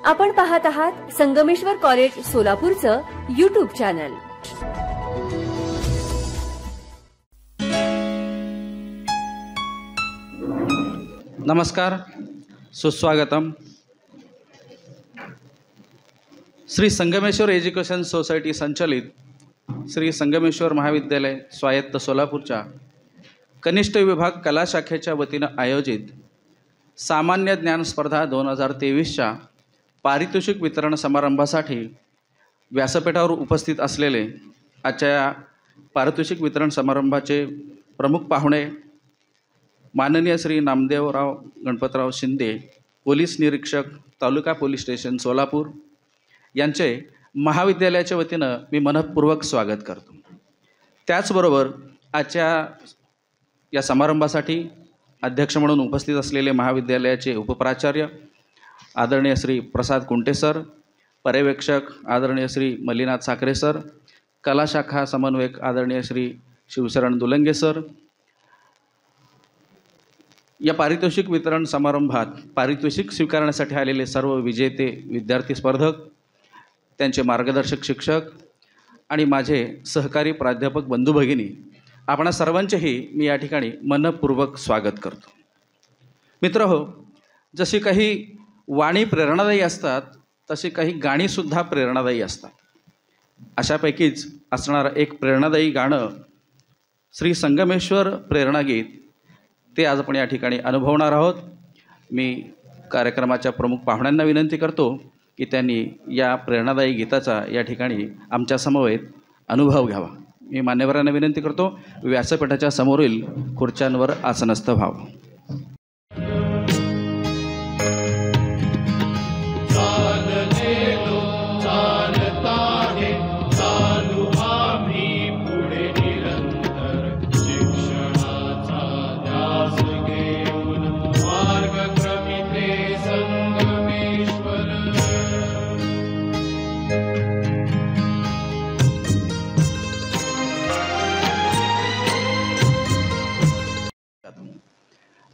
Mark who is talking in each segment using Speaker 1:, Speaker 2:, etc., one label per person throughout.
Speaker 1: आपण पाहत आहात संगमेश्वर कॉलेज सोलापूरचं YouTube चॅनल।
Speaker 2: नमस्कार, सुस्वागतम। श्री संगमेश्वर एज्युकेशन सोसायटी संचालित श्री संगमेश्वर महाविद्यालय स्वायत्त सोलापूरच्या कनिष्ठ विभाग कला शाखेच्या वतीनं आयोजित सामान्य ज्ञान स्पर्धा 2023च्या पारितोषिक वितरण समारंभासाठी व्यासपीठावर उपस्थित असलेले आजच्या पारितोषिक वितरण समारंभाचे प्रमुख पाहुणे माननीय श्री नामदेवराव गणपतराव शिंदे, पोलीस निरीक्षक, तालुका पोलीस स्टेशन सोलापूर यांचे महाविद्यालयाच्या वतीनं मी मनपूर्वक स्वागत करतो। त्याचबरोबर आजच्या या समारंभासाठी अध्यक्ष म्हणून उपस्थित असलेले महाविद्यालयाचे उपप्राचार्य आदरणीय श्री प्रसाद कुंटे सर, पर्यवेक्षक आदरणीय श्री मल्लीनाथ साखरे सर, कला शाखा समन्वयक आदरणीय श्री शिवशरण दुलंगे सर, या पारितोषिक वितरण समारंभात पारितोषिक स्वीकारण्यासाठी आलेले सर्व विजेते विद्यार्थी स्पर्धक, त्यांचे मार्गदर्शक शिक्षक आणि माझे सहकारी प्राध्यापक बंधू भगिनी, आपणा सर्वांचेही मी या ठिकाणी मनपूर्वक स्वागत करतो। मित्रहो, जशी काही वाणी प्रेरणादायी असतात तशी काही गाणीसुद्धा प्रेरणादायी असतात। अशापैकीच असणारं एक प्रेरणादायी गाणं श्री संगमेश्वर प्रेरणागीत, ते आज आपण या ठिकाणी अनुभवणार आहोत। मी कार्यक्रमाच्या प्रमुख पाहुण्यांना विनंती करतो की त्यांनी या प्रेरणादायी गीताचा या ठिकाणी आमच्या समवेत अनुभव घ्यावा। मी मान्यवरांना विनंती करतो, व्यासपीठाच्या समोरील खुर्च्यांवर आसनस्थ व्हावं।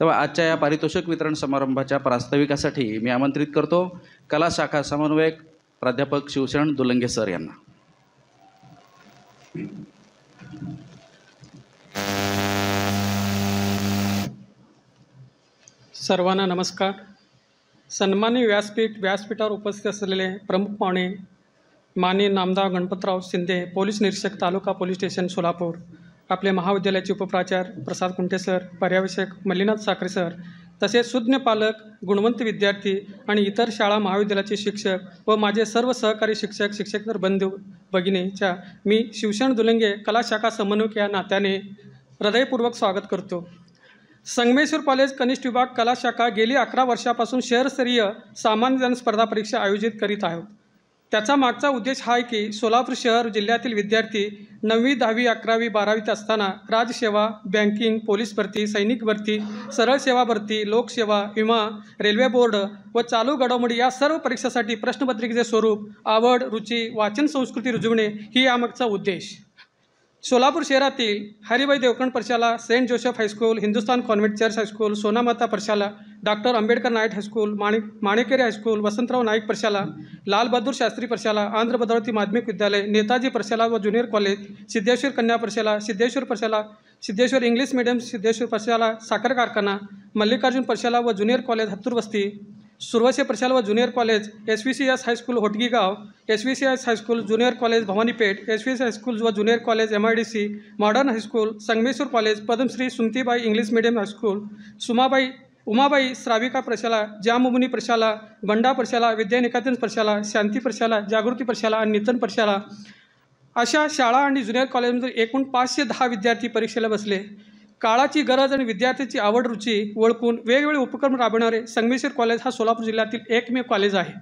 Speaker 2: तेव्हा आजच्या या पारितोषिक वितरण समारंभाच्या प्रास्ताविकासाठी मी आमंत्रित करतो कला शाखा समन्वयक प्राध्यापक शिवशरण दुलंगे सर यांना।
Speaker 3: सर्वांना नमस्कार। सन्माननीय व्यासपीठावर उपस्थित असलेले प्रमुख पाहुणे माननीय नामदेव गणपतराव शिंदे, पोलीस निरीक्षक, तालुका पोलीस स्टेशन सोलापूर, आपले महाविद्यालयाचे उपप्राचार्य प्रसाद कुंटे सर, पर्यवेक्षक मल्लीनाथ साखरे सर, तसेच सुज्ञ पालक, गुणवंत विद्यार्थी आणि इतर शाळा महाविद्यालयाचे शिक्षक व माझे सर्व सहकारी शिक्षकेतर बंधू भगिनीच्या मी शिवशरण दुलंगे कला शाखा समन्वयक या नात्याने हृदयपूर्वक स्वागत करतो। संगमेश्वर कॉलेज कनिष्ठ विभाग कला शाखा गेली 11 वर्षापासून शहरस्तरीय सामान्य ज्ञान स्पर्धा परीक्षा आयोजित करीत आहोत। त्याचा मागचा उद्देश हा आहे की सोलापूर शहर जिल्ह्यातील विद्यार्थी 9वी, 10वी, 11वी, 12वीत असताना राजसेवा, बँकिंग, पोलीस भरती, सैनिक भरती, सरळ सेवा भरती, लोकसेवा, विमा, रेल्वे बोर्ड व चालू घडामोडी या सर्व परीक्षांसाठी प्रश्नपत्रिकेचे स्वरूप, आवड, रुची, वाचन संस्कृती रुजवणे ही यामागचा उद्देश। सोलापूर शहरातील हरिभाई देवकण प्रशाला, saint Joseph high school, Hindustan convent church high school, Sonamata प्रशाला, doctor Ambedkar night high school, Manikeri high school, Vasantrao Naik प्रशाला, लाल बहादूर शास्त्री प्रशाला, आंध्र भद्रावती माध्यमिक विद्यालय, नेताजी प्रशाला व ज्युनियर कॉलेज, सिद्धेश्वर कन्या प्रशाला, सिद्धेश्वर इंग्लिश मीडियम, सिद्धेश्वर प्रशाला, साखर कारखाना, मल्लिकार्जुन प्रशाला व ज्युनियर कॉलेज हत्तूर वस्ती, सुरवसे प्रशाला व junior college, SVCS high school Hotgigaon, SVCS high school junior college Bhavanipeth, SVCS high school व junior college MIDC, modern high school, Sangameshwar college, Padmashri Sumatibai English medium high school, Umabai Shravika प्रशाला, जाममुनी प्रशाला, बंडा प्रशाला, विद्यानिकेतन प्रशाला, शांती प्रशाला, जागृती प्रशाला आणि नितन प्रशाला अशा शाळा आणि ज्युनियर कॉलेजमध्ये एकूण 510 विद्यार्थी परीक्षेला बसले। काळाची गरज आणि विद्यार्थ्यांची आवड रुची ओळखून वेगवेगळे उपक्रम राबवणारे संगमेश्वर कॉलेज हा सोलापूर जिल्ह्यातील एकमेव कॉलेज आहे।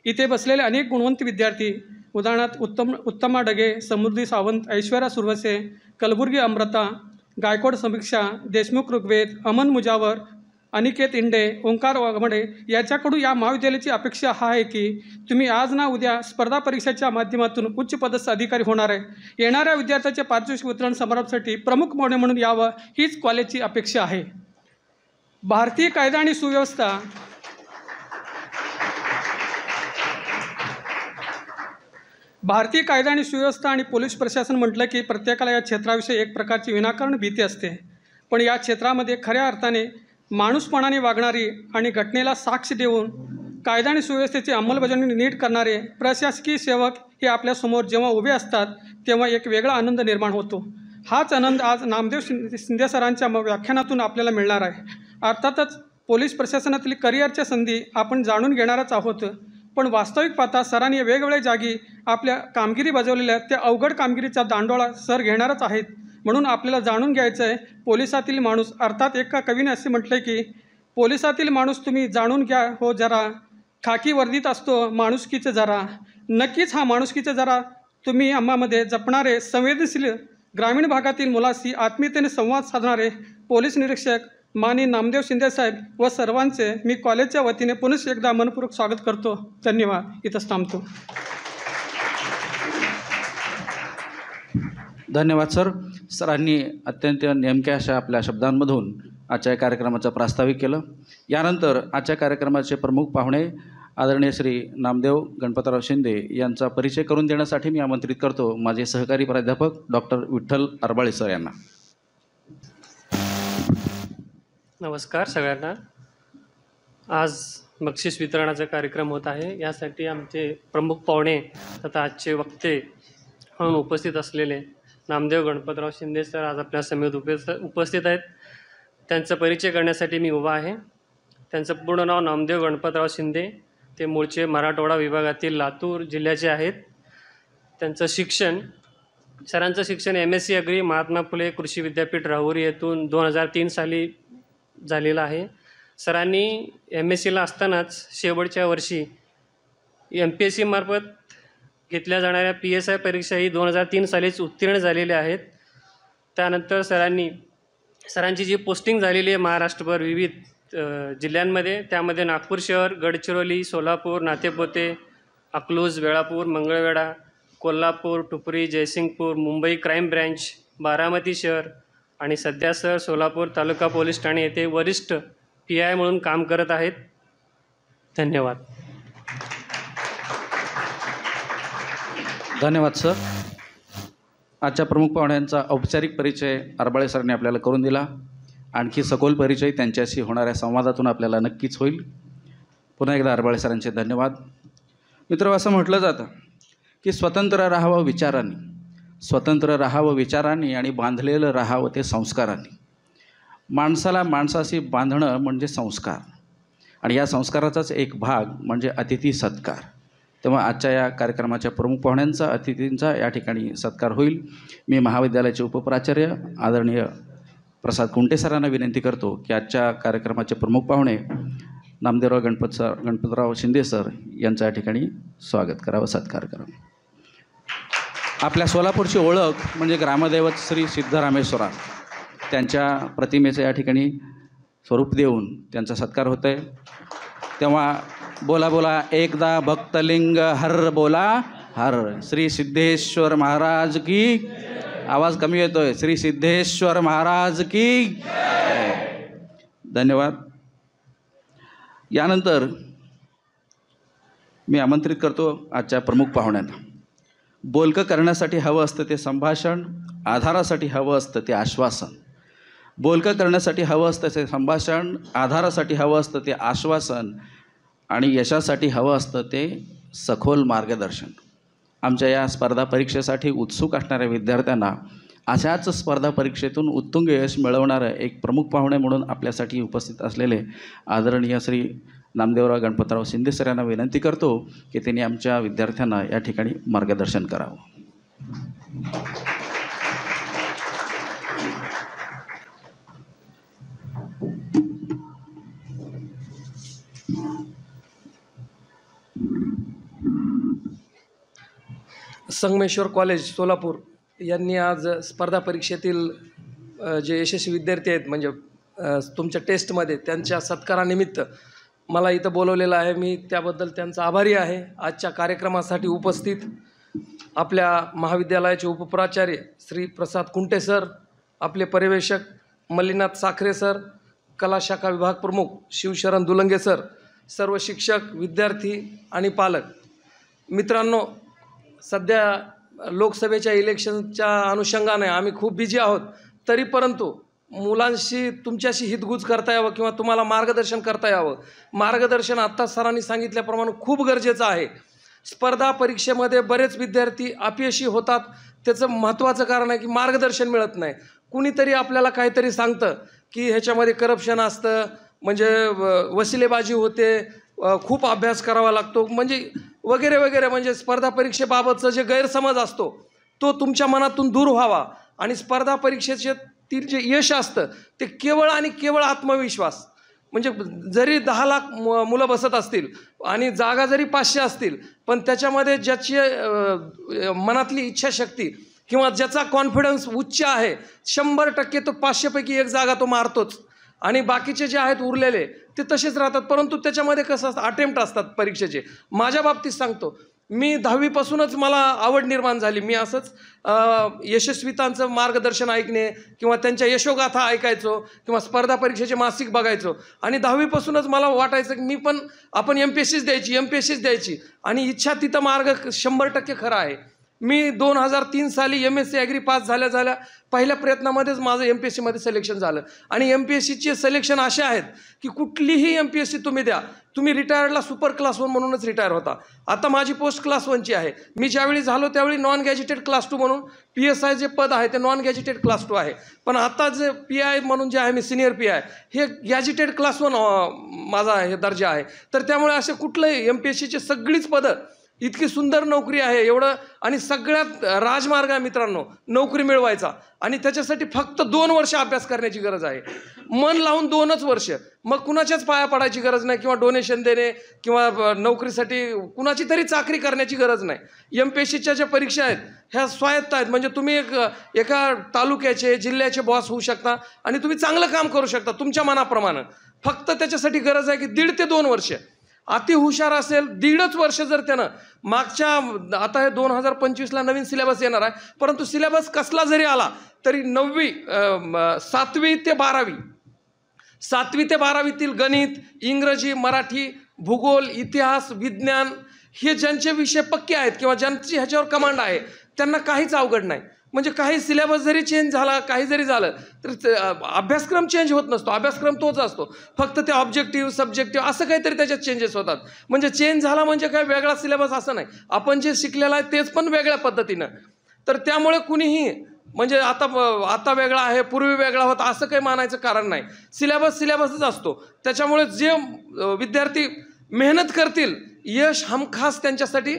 Speaker 3: इथे बसलेले अनेक गुणवंत विद्यार्थी, उदाहरणार्थ उत्तमा डगे, समृद्धी सावंत, ऐश्वर्या सुरवसे, कलबुर्गी अमृता, गायकवाड समीक्षा, देशमुख ऋग्वेद, अमन मुजावर, अनिकेत इंडे, ओंकार वाघमडे याच्याकडून या महाविद्यालयाची अपेक्षा हा आहे की तुम्ही आज ना उद्या स्पर्धा परीक्षेच्या माध्यमातून उच्च पदस्थ अधिकारी होणार आहे। येणाऱ्या विद्यार्थ्यांच्या पारितोषिक वितरण समारंभासाठी प्रमुख पाहुणे म्हणून यावं हीच कॉलेजची अपेक्षा आहे। भारतीय कायदा आणि सुव्यवस्था भारतीय कायदा आणि सुव्यवस्था आणि पोलीस प्रशासन म्हटलं की प्रत्येकाला या क्षेत्राविषयी एक प्रकारची विनाकारण भीती असते. पण या क्षेत्रामध्ये खऱ्या अर्थाने माणूसपणाने वागणारी आणि घटनेला साक्ष देऊन कायदा आणि सुव्यवस्थेची अंमलबजावणी नीट करणारे प्रशासकीय सेवक हे आपल्यासमोर जेव्हा उभे असतात तेव्हा एक वेगळा आनंद निर्माण होतो. हाच आनंद आज नामदेव शिंदे सरांच्या व्याख्यानातून आपल्याला मिळणार आहे. अर्थातच पोलीस प्रशासनातील करिअरच्या संधी आपण जाणून घेणारच आहोत. पण वास्तविक पाहता सरांनी वेगवेगळ्या जागी आपल्या कामगिरी बजावलेल्या त्या अवघड कामगिरीचा दांडोळा सर घेणारच आहेत. म्हणून आपल्याला जाणून घ्यायचं आहे पोलिसातील माणूस. अर्थात एका कवीने असे म्हटले की पोलिसातील माणूस तुम्ही जाणून घ्या हो जरा, खाकी वर्दीत असतो माणुसकीचं जरा. नक्कीच हा माणुसकीचं जरा तुम्ही आम्हामध्ये जपणारे, संवेदनशील ग्रामीण भागातील मुलाशी आत्मीयतेने संवाद साधणारे पोलीस निरीक्षक माननीय नामदेव शिंदे साहेब व सर्वांचे मी कॉलेजच्या वतीने पुन्हा एकदा मनपूर्वक स्वागत करतो. धन्यवाद. इथंच थांबतो.
Speaker 2: धन्यवाद सर. सरांनी अत्यंत नेमक्या अशा आपल्या शब्दांमधून आजच्या कार्यक्रमाचं प्रास्ताविक केलं. यानंतर आजच्या कार्यक्रमाचे प्रमुख पाहुणे आदरणीय श्री नामदेव गणपतराव शिंदे यांचा परिचय करून देण्यासाठी मी आमंत्रित करतो माझे सहकारी प्राध्यापक डॉक्टर विठ्ठल अरबाळे सर यांना.
Speaker 4: नमस्कार सगळ्यांना. आज बक्षीस वितरणाचा कार्यक्रम होत आहे. यासाठी आमचे प्रमुख पाहुणे तथा आजचे वक्ते म्हणून उपस्थित असलेले नामदेव गणपतराव शिंदे सर आज आपल्या समेत उपस्थित आहेत. त्यांचा परिचय करण्यासाठी मी उभा आहे. त्यांचं पूर्ण नाव नामदेव गणपतराव शिंदे. ते मूळचे मराठवाडा विभागातील लातूर जिल्ह्याचे आहेत. त्यांचं शिक्षण, सरांचं शिक्षण MSc अग्री महात्मा फुले कृषी विद्यापीठ राहुरी येथून 2003 साली झालेलं आहे. सरांनी MScला असतानाच शेवटच्या वर्षी MPSC मार्फत घेतल्या जाणाऱ्या PSI परीक्षाही 2003 सालीच उत्तीर्ण झालेल्या आहेत. त्यानंतर सरांची जी पोस्टिंग झालेली आहे महाराष्ट्रभर विविध जिल्ह्यांमध्ये, त्यामध्ये नागपूर शहर, गडचिरोली, सोलापूर, नातेपोते, अकलूज, वेळापूर, मंगळवेढा, कोल्हापूर, टुपरी, जयसिंगपूर, मुंबई क्राईम ब्रँच, बारामती शहर आणि सध्या सर सोलापूर तालुका पोलीस ठाणे येथे वरिष्ठ PI म्हणून काम करत आहेत. धन्यवाद.
Speaker 2: धन्यवाद सर. आजच्या प्रमुख पाहुण्यांचा औपचारिक परिचय अरबाळे सरांनी आपल्याला करून दिला. आणखी सखोल परिचय त्यांच्याशी होणाऱ्या संवादातून आपल्याला नक्कीच होईल. पुन्हा एकदा अरबाळे सरांचे धन्यवाद. मित्र, असं म्हटलं जातं की स्वतंत्र राहावं विचारांनी, स्वतंत्र राहावं विचारांनी आणि बांधलेलं राहावं ते संस्कारांनी. माणसाला माणसाशी बांधणं म्हणजे संस्कार आणि या संस्काराचाच एक भाग म्हणजे अतिथी सत्कार. तेव्हा आजच्या या कार्यक्रमाच्या प्रमुख पाहुण्यांचा, अतिथींचा या ठिकाणी सत्कार होईल. मी महाविद्यालयाचे उपप्राचार्य आदरणीय प्रसाद कुंटे सरांना विनंती करतो की आजच्या कार्यक्रमाचे प्रमुख पाहुणे नामदेवराव गणपतराव शिंदे सर यांचं या ठिकाणी स्वागत करावं, सत्कार करावं. आपल्या सोलापूरची ओळख म्हणजे ग्रामदैवत श्री सिद्धरामेश्वरा, त्यांच्या प्रतिमेचं या ठिकाणी स्वरूप देऊन त्यांचा सत्कार होत आहे. तेव्हा बोला बोला एकदा भक्तलिंग हर बोला हर. श्री सिद्धेश्वर महाराज की, आवाज कमी येतोय, श्री सिद्धेश्वर महाराज की. धन्यवाद. यानंतर मी आमंत्रित करतो आजच्या प्रमुख पाहुण्यांना. बोलकं करण्यासाठी हवं असतं ते संभाषण, आधारासाठी हवं असतं ते आश्वासन. बोलकं करण्यासाठी हवं असतं ते संभाषण, आधारासाठी हवं असतं ते आश्वासन आणि यशासाठी हवं असतं ते सखोल मार्गदर्शन. आमच्या या स्पर्धा परीक्षेसाठी उत्सुक असणाऱ्या विद्यार्थ्यांना अशाच स्पर्धा परीक्षेतून उत्तुंग यश मिळवणारं एक प्रमुख पाहुणे म्हणून आपल्यासाठी उपस्थित असलेले आदरणीय श्री नामदेवराव गणपतराव शिंदे सर यांना विनंती करतो की त्यांनी आमच्या विद्यार्थ्यांना या ठिकाणी मार्गदर्शन करावं.
Speaker 5: संगमेश्वर कॉलेज सोलापूर यांनी आज स्पर्धा परीक्षेतील जे यशस्वी विद्यार्थी आहेत म्हणजे तुमच्या टेस्टमध्ये त्यांच्या सत्कारानिमित्त मला इथं बोलवलेलं आहे. मी त्याबद्दल त्यांचा आभारी आहे. आजच्या कार्यक्रमासाठी उपस्थित आपल्या महाविद्यालयाचे उपप्राचार्य श्री प्रसाद कुंटे सर, आपले पर्यवेक्षक मल्लीनाथ साखरे सर, कला शाखा विभाग प्रमुख शिवशरण दुलंगे सर, सर्व शिक्षक, विद्यार्थी आणि पालक. मित्रांनो, सध्या लोकसभेच्या इलेक्शनच्या अनुषंगाने आम्ही खूप बिझी आहोत, तरी परंतु मुलांशी तुमच्याशी हितगुज करता यावं किंवा तुम्हाला मार्गदर्शन करता यावं. मार्गदर्शन आत्ता सरांनी सांगितल्याप्रमाणे खूप गरजेचं आहे. स्पर्धा परीक्षेमध्ये बरेच विद्यार्थी अपयशी होतात. त्याचं महत्त्वाचं कारण आहे की मार्गदर्शन मिळत नाही. कुणीतरी आपल्याला काहीतरी सांगतं की ह्याच्यामध्ये करप्शन असतं, म्हणजे वसिलेबाजी होते, खूप अभ्यास करावा लागतो, म्हणजे वगैरे वगैरे, म्हणजे स्पर्धा परीक्षेबाबतचा जे गैरसमज असतो तो तुमच्या मनातून दूर व्हावा. आणि स्पर्धा परीक्षेचे ती जे यश असतं ते केवळ आणि केवळ आत्मविश्वास. म्हणजे जरी 10 लाख मुलं बसत असतील आणि जागा जरी 500 असतील, पण त्याच्यामध्ये ज्याची मनातली इच्छाशक्ती किंवा ज्याचा कॉन्फिडन्स उच्च आहे 100% तो 500 पैकी 1 जागा तो मारतोच. आणि बाकीचे जे आहेत उरलेले ते तसेच राहतात. परंतु त्याच्यामध्ये कसं असतं, अटेम्प्ट असतात परीक्षेचे. माझ्या बाबतीत सांगतो, मी 10वीपासूनच मला आवड निर्माण झाली. मी असंच यशस्वीतांचं मार्गदर्शन ऐकणे किंवा त्यांच्या यशोगाथा ऐकायचो किंवा स्पर्धा परीक्षेचे मासिक बघायचो. आणि 10वीपासूनच मला वाटायचं की आपण MPSCच द्यायची. आणि इच्छा तिथं मार्ग 100% खरा आहे. मी 2003 साली MSc ॲग्री पास झाल्या पहिल्या प्रयत्नामध्येच माझं MPSCमध्ये सिलेक्शन झालं. आणि MPSCचे सिलेक्शन असे आहेत की कुठलीही MPSC तुम्ही द्या, तुम्ही रिटायर्डला सुपर क्लास 1 म्हणूनच रिटायर होता. आता माझी पोस्ट क्लास 1ची आहे. मी ज्यावेळी झालो त्यावेळी नॉन गॅजेटेड क्लास 2 म्हणून PSI जे पद आहे ते नॉन गॅजेटेड क्लास 2 आहे. पण आता जे PI म्हणून जे आहे, मी सिनियर PI, हे गॅजेटेड क्लास 1 माझा हे दर्जा आहे. तर त्यामुळे असे कुठलंही MPSCचे सगळीच पदं, इतकी सुंदर नोकरी आहे एवढं, आणि सगळ्यात राजमार्ग आहे मित्रांनो नोकरी मिळवायचा. आणि त्याच्यासाठी फक्त 2 वर्ष अभ्यास करण्याची गरज आहे. मन लावून 2च वर्ष. मग कुणाच्याच पाया पडायची गरज नाही किंवा डोनेशन देणे किंवा नोकरीसाठी कुणाची तरी चाकरी करण्याची गरज नाही. MPSCच्या ज्या परीक्षा आहेत ह्या स्वायत्त आहेत. म्हणजे तुम्ही एका तालुक्याचे, जिल्ह्याचे बॉस होऊ शकता आणि तुम्ही चांगलं काम करू शकता तुमच्या मनाप्रमाणे. फक्त त्याच्यासाठी गरज आहे की 1.5 ते 2 वर्ष. अति हुशार असेल 1.5च वर्ष जर त्यानं मागच्या, आता हे 2025ला नवीन सिलेबस येणार आहे, परंतु सिलेबस कसला जरी आला तरी 7वी ते 12वीतील गणित, इंग्रजी, मराठी, भूगोल, इतिहास, विज्ञान हे ज्यांचे विषय पक्के आहेत किंवा ज्यांची ह्याच्यावर कमांड आहे त्यांना काहीच अवघड नाही. म्हणजे काही सिलेबस जरी चेंज झाला, काही जरी झालं तर अभ्यासक्रम चेंज होत नसतो. अभ्यासक्रम तोच असतो. फक्त ते ऑब्जेक्टिव्ह, सब्जेक्टिव्ह असं काहीतरी त्याच्यात चेंजेस होतात. म्हणजे चेंज झाला म्हणजे काय वेगळा सिलेबस असं नाही. आपण जे शिकलेलं आहे तेच पण वेगळ्या पद्धतीनं. तर त्यामुळे कुणीही म्हणजे आता वेगळा आहे, पूर्वी वेगळा होता असं काही मानायचं कारण नाही. सिलेबसच असतो. त्याच्यामुळे जे विद्यार्थी मेहनत करतील यश हमखास त्यांच्यासाठी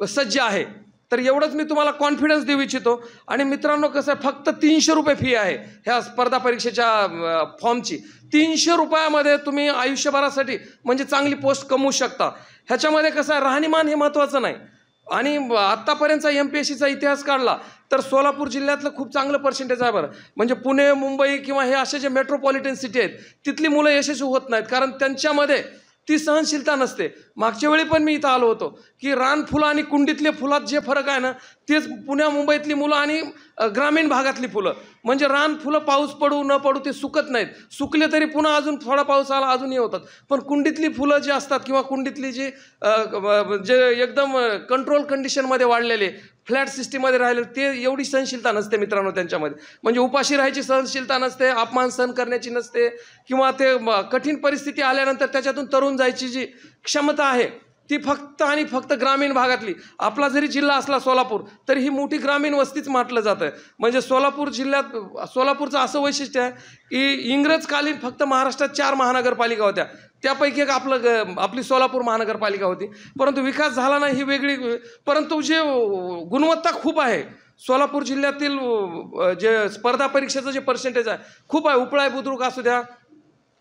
Speaker 5: सज्ज आहे. तर एवढंच मी तुम्हाला कॉन्फिडन्स देऊ इच्छितो. आणि मित्रांनो कसं आहे, फक्त 300 रुपये फी आहे ह्या स्पर्धा परीक्षेच्या फॉर्मची. 300 रुपयामध्ये तुम्ही आयुष्यभरासाठी म्हणजे चांगली पोस्ट कमवू शकता. ह्याच्यामध्ये कसं आहे, राहणीमान हे महत्त्वाचं नाही. आणि आत्तापर्यंतचा MPSCचा इतिहास काढला तर सोलापूर जिल्ह्यातलं खूप चांगलं पर्सेंटेज आहे बरं. म्हणजे पुणे, मुंबई किंवा हे असे जे मेट्रोपॉलिटन सिटी आहेत तिथली मुलं यशस्वी होत नाहीत, कारण त्यांच्यामध्ये ती सहनशीलता नसते. मागच्या वेळी पण मी इथं आलो होतो की रानफुलं आणि कुंडीतल्या फुलात जे फरक आहे ना, तेच पुण्या मुंबईतली मुलं आणि ग्रामीण भागातली फुलं. म्हणजे रानफुलं पाऊस पडू न पडू ते सुकत नाहीत. सुकले तरी पुन्हा अजून थोडा पाऊस आला अजून हे होतात. पण कुंडीतली फुलं जी असतात किंवा कुंडीतली जी जे एकदम कंट्रोल कंडिशनमध्ये वाढलेले, फ्लॅट सिस्टीममध्ये राहिले, ते एवढी सहनशीलता नसते मित्रांनो त्यांच्यामध्ये. म्हणजे उपाशी राहायची सहनशीलता नसते, अपमान सहन करण्याची नसते, किंवा ते कठीण परिस्थिती आल्यानंतर त्याच्यातून तरुण जायची जी क्षमता आहे ती फक्त आणि फक्त ग्रामीण भागातली. आपला जरी जिल्हा असला सोलापूर तरी ही मोठी ग्रामीण वस्तीच म्हटलं जातं. म्हणजे सोलापूर जिल्ह्यात, सोलापूरचं असं वैशिष्ट्य आहे की इंग्रजकालीन फक्त महाराष्ट्रात 4 महानगरपालिका होत्या. त्यापैकी एक आपली सोलापूर महानगरपालिका होती. परंतु विकास झाला नाही ही वेगळी. परंतु जे गुणवत्ता खूप आहे सोलापूर जिल्ह्यातील, जे स्पर्धा परीक्षेचं जे पर्सेंटेज आहे खूप आहे. उपळाय बुद्रुक असू द्या.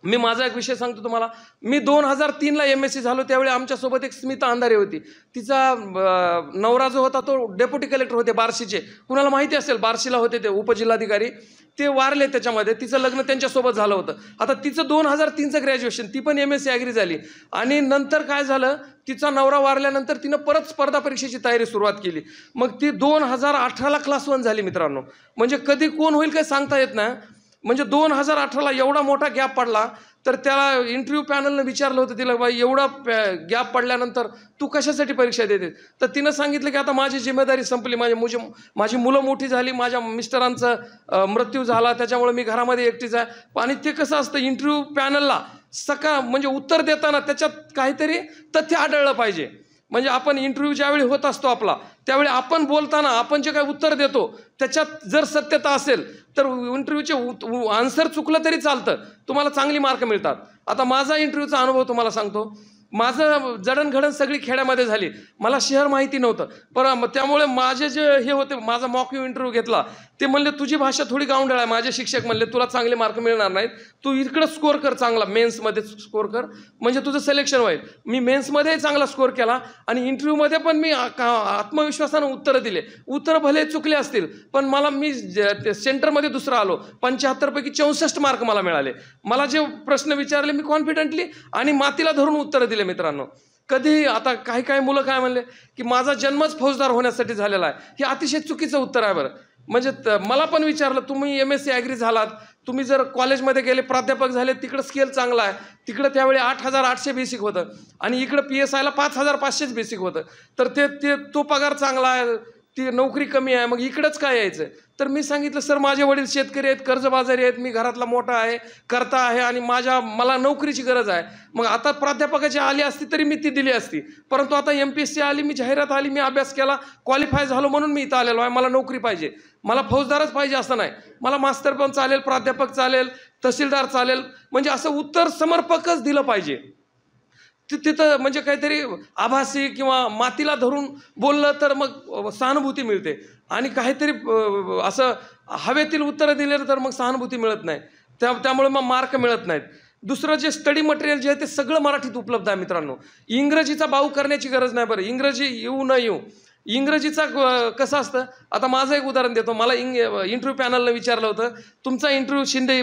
Speaker 5: मी माझा एक विषय सांगतो तुम्हाला. मी 2003ला MSc झालो त्यावेळी आमच्यासोबत एक स्मिता अंधारे होती. तिचा नवरा जो होता तो डेप्युटी कलेक्टर होते बार्शीचे. कुणाला माहिती असेल, बार्शीला होते ते उपजिल्हाधिकारी. ते वारले त्याच्यामध्ये. तिचं लग्न त्यांच्यासोबत झालं होतं. आता तिचं 2003चं ग्रॅज्युएशन, ती पण MSc ॲग्री झाली. आणि नंतर काय झालं, तिचा नवरा वारल्यानंतर तिनं परत स्पर्धा परीक्षेची तयारी सुरुवात केली. मग ती 2018ला क्लास 1 झाली मित्रांनो. म्हणजे कधी कोण होईल काही सांगता येत नाही. म्हणजे 2018ला एवढा मोठा गॅप पडला, तर त्याला इंटरव्ह्यू पॅनलनं विचारलं होतं तिला, बाई एवढा गॅप पडल्यानंतर तू कशासाठी परीक्षा देते? तर तिनं सांगितलं की आता माझी जिम्मेदारी संपली, माझी मुलं मोठी झाली, माझ्या मिस्टरांचा मृत्यू झाला, त्याच्यामुळे मी घरामध्ये एकटीच आहे. आणि ते कसं असतं, इंटरव्ह्यू पॅनलला म्हणजे उत्तर देताना त्याच्यात काहीतरी तथ्य आढळलं पाहिजे. म्हणजे आपण इंटरव्ह्यू ज्यावेळी होत असतो आपला, त्यावेळी आपण बोलताना आपण जे काही उत्तर देतो त्याच्यात जर सत्यता असेल तर इंटरव्ह्यूचे आन्सर चुकलं तरी चालतं, तुम्हाला चांगली मार्क मिळतात. आता माझा इंटरव्ह्यूचा अनुभव तुम्हाला सांगतो. माझं जडणघडण सगळी खेड्यामध्ये झाली, मला शहर माहिती नव्हतं. पण त्यामुळे माझे जे हे होते, माझा मॉक इंटरव्ह्यू घेतला, ते म्हणले तुझी भाषा थोडी गावंढळ आहे. माझे शिक्षक म्हणले तुला चांगले मार्क मिळणार नाहीत, तू इकडं स्कोअर कर चांगला, मेन्समध्ये स्कोअर कर म्हणजे तुझं सिलेक्शन होईल. मी मेन्समध्येही चांगला स्कोअर केला आणि इंटरव्ह्यूमध्ये पण मी आत्मविश्वासानं उत्तरं दिले. उत्तरं भले चुकले असतील, पण मी सेंटरमध्ये दुसरा आलो. 75 पैकी 64 मार्क मला मिळाले. मला जे प्रश्न विचारले मी कॉन्फिडेंटली आणि मातीला धरून उत्तरं दिले. मित्रांनो, कधी आता काही मुलं काय म्हणले की माझा जन्मच फौजदार होण्यासाठी झालेला आहे, हे अतिशय चुकीचं उत्तर आहे बरं. म्हणजे मला पण विचारलं, तुम्ही MSc ॲग्री झालात, तुम्ही जर कॉलेजमध्ये गेले, प्राध्यापक झाले, तिकडं स्केल चांगला आहे, तिकडं त्यावेळी 8,800 बेसिक होतं आणि इकडं PSIला 5,500 बेसिक होतं, तर तो पगार चांगला आहे, ती नोकरी कमी आहे, मग इकडंच काय यायचं? तर मी सांगितलं, सर माझे वडील शेतकरी आहेत, कर्जबाजारी आहेत, मी घरातला मोठा आहे, करता आहे आणि मला नोकरीची गरज आहे. मग आता प्राध्यापकाची आली असती तरी मी ती दिली असती, परंतु आता MPSC आली, मी जाहिरात आली, मी अभ्यास केला, क्वालिफाय झालो म्हणून मी इथं आलेलो आहे. मला नोकरी पाहिजे, मला फौजदारच पाहिजे असं नाही, मला मास्तर पण चालेल, प्राध्यापक चालेल, तहसीलदार चालेल, म्हणजे असं उत्तर समर्पकच दिलं पाहिजे. तिथं म्हणजे काहीतरी आभासी किंवा मातीला धरून बोललं तर मग सहानुभूती मिळते, आणि काहीतरी असं हवेतील उत्तरं दिले तर मग सहानुभूती मिळत नाही, त्यामुळे मग मार्क मिळत नाहीत. दुसरं जे स्टडी मटेरियल जे आहे ते सगळं मराठीत उपलब्ध आहे. मित्रांनो, इंग्रजीचा बाऊ करण्याची गरज नाही. बरं, इंग्रजी येऊ न येऊ, इंग्रजीचा कसं असतं, आता माझं एक उदाहरण देतो. मला इंटरव्ह्यू पॅनलनं विचारलं होतं, तुमचा इंटरव्ह्यू शिंदे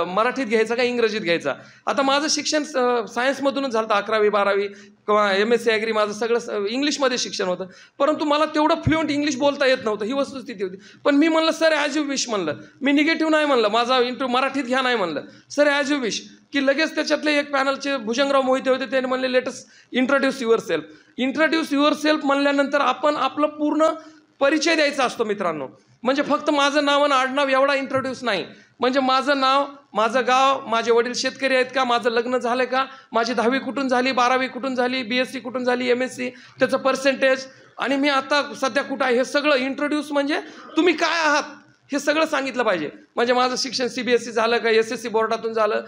Speaker 5: मराठीत घ्यायचा का इंग्रजीत घ्यायचा? आता माझं शिक्षण सायन्समधूनच झालं, 11वी 12वी किंवा MSc ॲग्री माझं सगळं इंग्लिशमध्ये शिक्षण होतं, परंतु मला तेवढं फ्लुएंट इंग्लिश बोलता येत नव्हतं, ही वस्तुस्थिती होती. पण मी म्हणलं, सर ॲज यू विश म्हणलं, मी निगेटिव्ह नाही म्हणलं, माझा इंटरव्ह्यू मराठीत घ्या नाही म्हणलं, सर ॲज यू विश. की लगेच त्याच्यातले एक पॅनलचे भुजंगराव मोहिते होते, त्यांनी म्हणले let's introduce yourself. Introduce yourself म्हणल्यानंतर आपण आपलं पूर्ण परिचय द्यायचा असतो. मित्रांनो, म्हणजे फक्त माझं नाव आणि आडनाव एवढा इंट्रोड्यूस नाही, म्हणजे माझं नाव, माझं गाव, माझे वडील शेतकरी आहेत का, माझं लग्न झालं का, माझी 10वी कुठून झाली, 12वी कुठून झाली, BSc कुठून झाली, MSc, त्याचं पर्सेंटेज, आणि मी आता सध्या कुठं आहे, हे सगळं इंट्रोड्यूस म्हणजे तुम्ही काय आहात हे सगळं सांगितलं पाहिजे. म्हणजे माझं शिक्षण CBSE झालं का, SSC बोर्डातून झालं,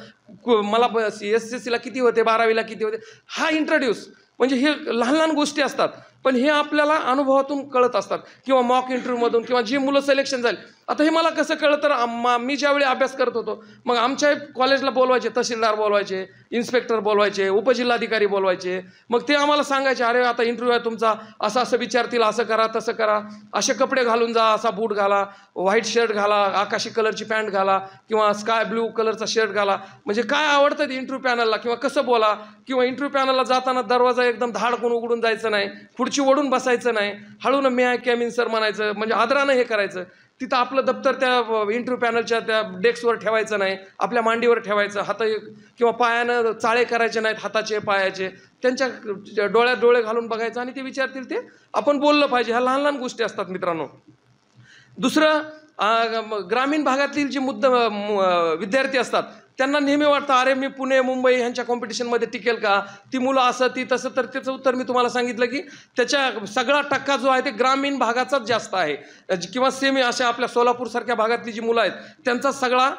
Speaker 5: मला SSCला किती होते, 12वीला किती होते, हा इंट्रोड्यूस. म्हणजे हे लहान लहान गोष्टी असतात, पण हे आपल्याला अनुभवातून कळत असतात किंवा मॉक इंटरव्ह्यूमधून किंवा जी मुलं सिलेक्शन झाली. आता हे मला कसं कळलं, तर मी ज्यावेळी अभ्यास करत होतो, मग आमच्या कॉलेजला बोलवायचे, तहसीलदार बोलवायचे, इन्स्पेक्टर बोलवायचे, उपजिल्हाधिकारी बोलवायचे. मग ते आम्हाला सांगायचे, अरे आता इंटरव्ह्यू आहे तुमचा, असं असं विचारतील, असं करा तसं करा, असे कपडे घालून जा, असा बूट घाला, व्हाईट शर्ट घाला, आकाशी कलरची पॅन्ट घाला किंवा स्काय ब्ल्यू कलरचा शर्ट घाला. म्हणजे काय आवडतं इंटरव्ह्यू पॅनलला किंवा कसं बोला, किंवा इंटरव्ह्यू पॅनलला जाताना दरवाजा एकदम धाडकून उघडून जायचं नाही, खुर्ची ओढून बसायचं नाही, हळून मे आय कम इन सर म्हणायचं, म्हणजे आदरानं हे करायचं. तिथं आपलं दप्तर त्या इंटरव्ह्यू पॅनलच्या त्या डेस्कवर ठेवायचं नाही, आपल्या मांडीवर ठेवायचं, हात किंवा पायानं चाळे करायचे नाहीत, हाताचे पायाचे, त्यांच्या डोळ्यात डोळे घालून बघायचं आणि ते विचारतील ते आपण बोललं पाहिजे. ह्या लहान लहान गोष्टी असतात. मित्रांनो, दुसरं, ग्रामीण भागातील जी विद्यार्थी असतात त्यांना नेहमी वाटतं, अरे मी पुणे मुंबई ह्यांच्या कॉम्पिटिशनमध्ये टिकेल का, ती मुलं असं ती तसं. तर त्याचं उत्तर मी तुम्हाला सांगितलं की त्याच्या सगळा टक्का जो आहे ते ग्रामीण भागाचाच जास्त आहे, किंवा सेमी अशा आपल्या सोलापूरसारख्या भागातली जी मुलं आहेत त्यांचा सगळा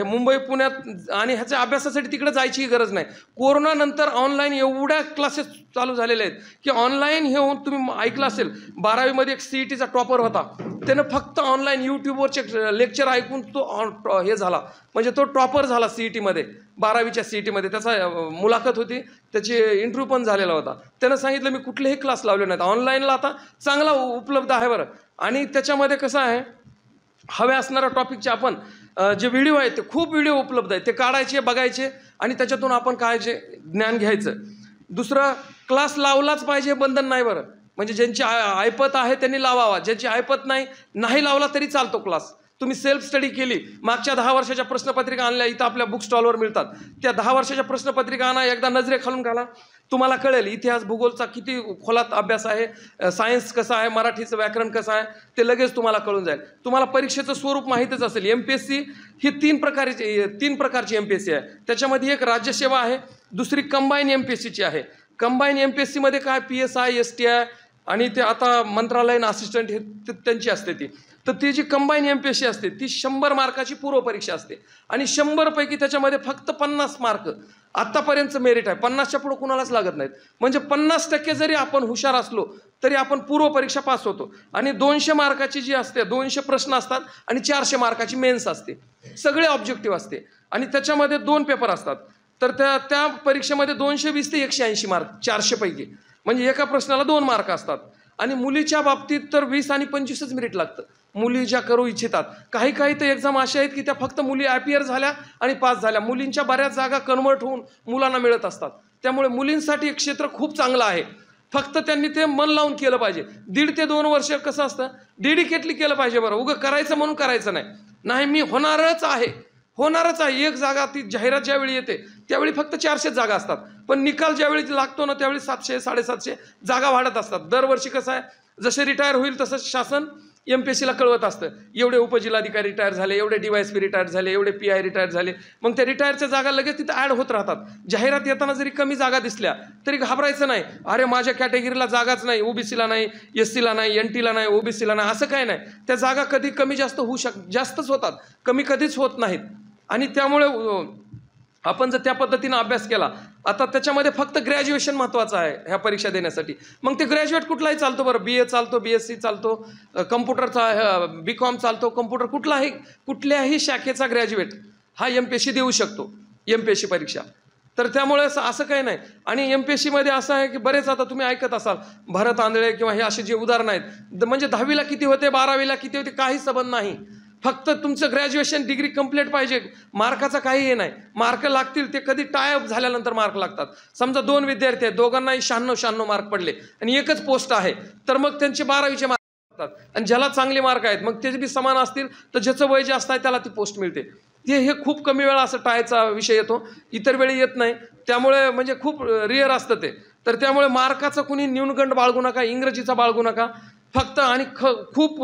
Speaker 5: मुंबई पुण्यात, आणि ह्याच्या अभ्यासासाठी तिकडे जायचीही गरज नाही. कोरोनानंतर ऑनलाईन एवढ्या क्लासेस चालू झालेले आहेत की ऑनलाईन हे होऊन, तुम्ही ऐकलं असेल, 12वीमध्ये एक CETचा टॉपर होता, त्यानं फक्त ऑनलाईन यूट्यूबवरचे लेक्चर ऐकून तो हे झाला, म्हणजे तो टॉपर झाला CETमध्ये, 12वीच्या CETमध्ये. त्याचा मुलाखत होती, त्याची इंटरव्ह्यू पण झालेला होता. त्यानं सांगितलं, मी कुठलेही क्लास लावले नाहीत, ऑनलाईनला आता चांगला उपलब्ध आहे बरं. आणि त्याच्यामध्ये कसं आहे, हवे असणाऱ्या टॉपिकचे आपण जे व्हिडिओ आहेत ते खूप व्हिडिओ उपलब्ध आहेत, ते काढायचे, बघायचे आणि त्याच्यातून आपण काय जे ज्ञान घ्यायचं. दुसरं, क्लास लावलाच पाहिजे, बंधन नाही बरं. म्हणजे ज्यांची ऐपत आहे त्यांनी लावावा, ज्यांची ऐपत नाही लावला तरी चालतो क्लास. तुम्ही सेल्फ स्टडी केली, मागच्या 10 वर्षाच्या प्रश्नपत्रिका आणल्या, इथं आपल्या बुक स्टॉलवर मिळतात, त्या 10 वर्षाच्या प्रश्नपत्रिका आणा, एकदा नजरेखालून घाला, तुम्हाला कळेल इतिहास भूगोलचा किती खोलात अभ्यास आहे, सायन्स कसं आहे, मराठीचं व्याकरण कसं आहे, ते लगेच तुम्हाला कळून जाईल. तुम्हाला परीक्षेचं स्वरूप माहीतच असेल. MPSC ही तीन प्रकारची MPSC आहे. त्याच्यामध्ये एक राज्यसेवा आहे, दुसरी कंबाईन MPSCची आहे. कंबाईन MPSCमध्ये काय PSI, STI आणि ते आता मंत्रालयीन असिस्टंट हे त्यांची असते ती. तर ती जी कंबाईन MPSC असते ती 100 मार्काची पूर्वपरीक्षा असते आणि 100 पैकी त्याच्यामध्ये फक्त 50 मार्क आत्तापर्यंतचं मेरिट आहे. 50च्या पुढं कुणालाच लागत नाहीत. म्हणजे 50% जरी आपण हुशार असलो तरी आपण पूर्वपरीक्षा पास होतो. आणि 200 मार्काची जी असते, 200 प्रश्न असतात आणि 400 मार्काची मेन्स असते. सगळे ऑब्जेक्टिव्ह असते आणि त्याच्यामध्ये 2 पेपर असतात. तर त्या परीक्षेमध्ये 220 ते 180 मार्क 400 पैकी, म्हणजे एका प्रश्नाला 2 मार्क असतात. आणि मुलीच्या बाबतीत तर 20 आणि 25च मेरिट लागतं मुली ज्या करू इच्छितात. काही तर एक्झाम अशा आहेत की त्या फक्त मुली अपीअर झाल्या आणि पास झाल्या. मुलींच्या बऱ्याच जागा कन्वर्ट होऊन मुलांना मिळत असतात. त्यामुळे मुलींसाठी एक क्षेत्र खूप चांगलं आहे. फक्त त्यांनी ते मन लावून केलं पाहिजे. 1.5 ते 2 वर्ष कसं असतं, डेडिकेटली केलं पाहिजे. बरं, उगं करायचं म्हणून करायचं नाही, मी होणारच आहे. एक जागा ती जाहिरात ज्यावेळी येते त्यावेळी फक्त 400 जागा असतात, पण निकाल ज्यावेळी लागतो ना त्यावेळी 700 750 जागा वाढत असतात. दरवर्षी कसं आहे, जसे रिटायर होईल तसं शासन MPSCला कळवत असतं, एवढे उपजिल्हाधिकारी रिटायर झाले, एवढे DYSP रिटायर झाले, एवढे PI रिटायर झाले. मग त्या रिटायरच्या जागा लगेच तिथं ॲड होत राहतात. जाहिरात येताना जरी कमी जागा दिसल्या तरी घाबरायचं नाही. अरे माझ्या कॅटेगरीला जागाच नाही, OBCला नाही, SCला नाही, NTला नाही, OBCला नाही, असं काय नाही. त्या जागा कधी कमी जास्त होऊ जास्तच होतात, कमी कधीच होत नाहीत. आणि त्यामुळे आपण जर त्या पद्धतीनं अभ्यास केला, आता त्याच्यामध्ये फक्त ग्रॅज्युएशन महत्त्वाचं आहे ह्या परीक्षा देण्यासाठी. मग ते ग्रॅज्युएट कुठलाही चालतो, बरं BA चालतो, BSc चालतो, कम्प्युटरचा BCom चालतो, कम्प्युटर कुठल्याही शाखेचा ग्रॅज्युएट हा MPSC देऊ शकतो, MPSC परीक्षा. तर त्यामुळे असं काही नाही. आणि MPSCमध्ये असं आहे की बरेच आता तुम्ही ऐकत असाल भरत आंधळे किंवा हे असे जे उदाहरण आहेत, म्हणजे 10वीला किती होते, 12वीला किती होते, काही संबंध नाही. फक्त तुमचं ग्रॅज्युएशन डिग्री कंप्लीट पाहिजे. मार्काचा काही हे नाही. मार्क लागतील ते कधी टायअप झाल्यानंतर मार्क लागतात. समजा 2 विद्यार्थी आहेत, दोघांनाही 96 मार्क पडले आणि एकच पोस्ट आहे, तर मग त्यांचे 12वीचे मार्क लागतात. आणि ज्याला चांगले मार्क आहेत मग ते बी समान असतील तर ज्याचं वय जास्त आहे त्याला ती पोस्ट मिळते. हे खूप कमी वेळा असं टायचा विषय येतो, इतर वेळी येत नाही. त्यामुळे म्हणजे खूप रिअर असतं ते. तर त्यामुळे मार्काचा कुणी न्यूनगंड बाळगू नका, इंग्रजीचा बाळगू नका फक्त. आणि खूप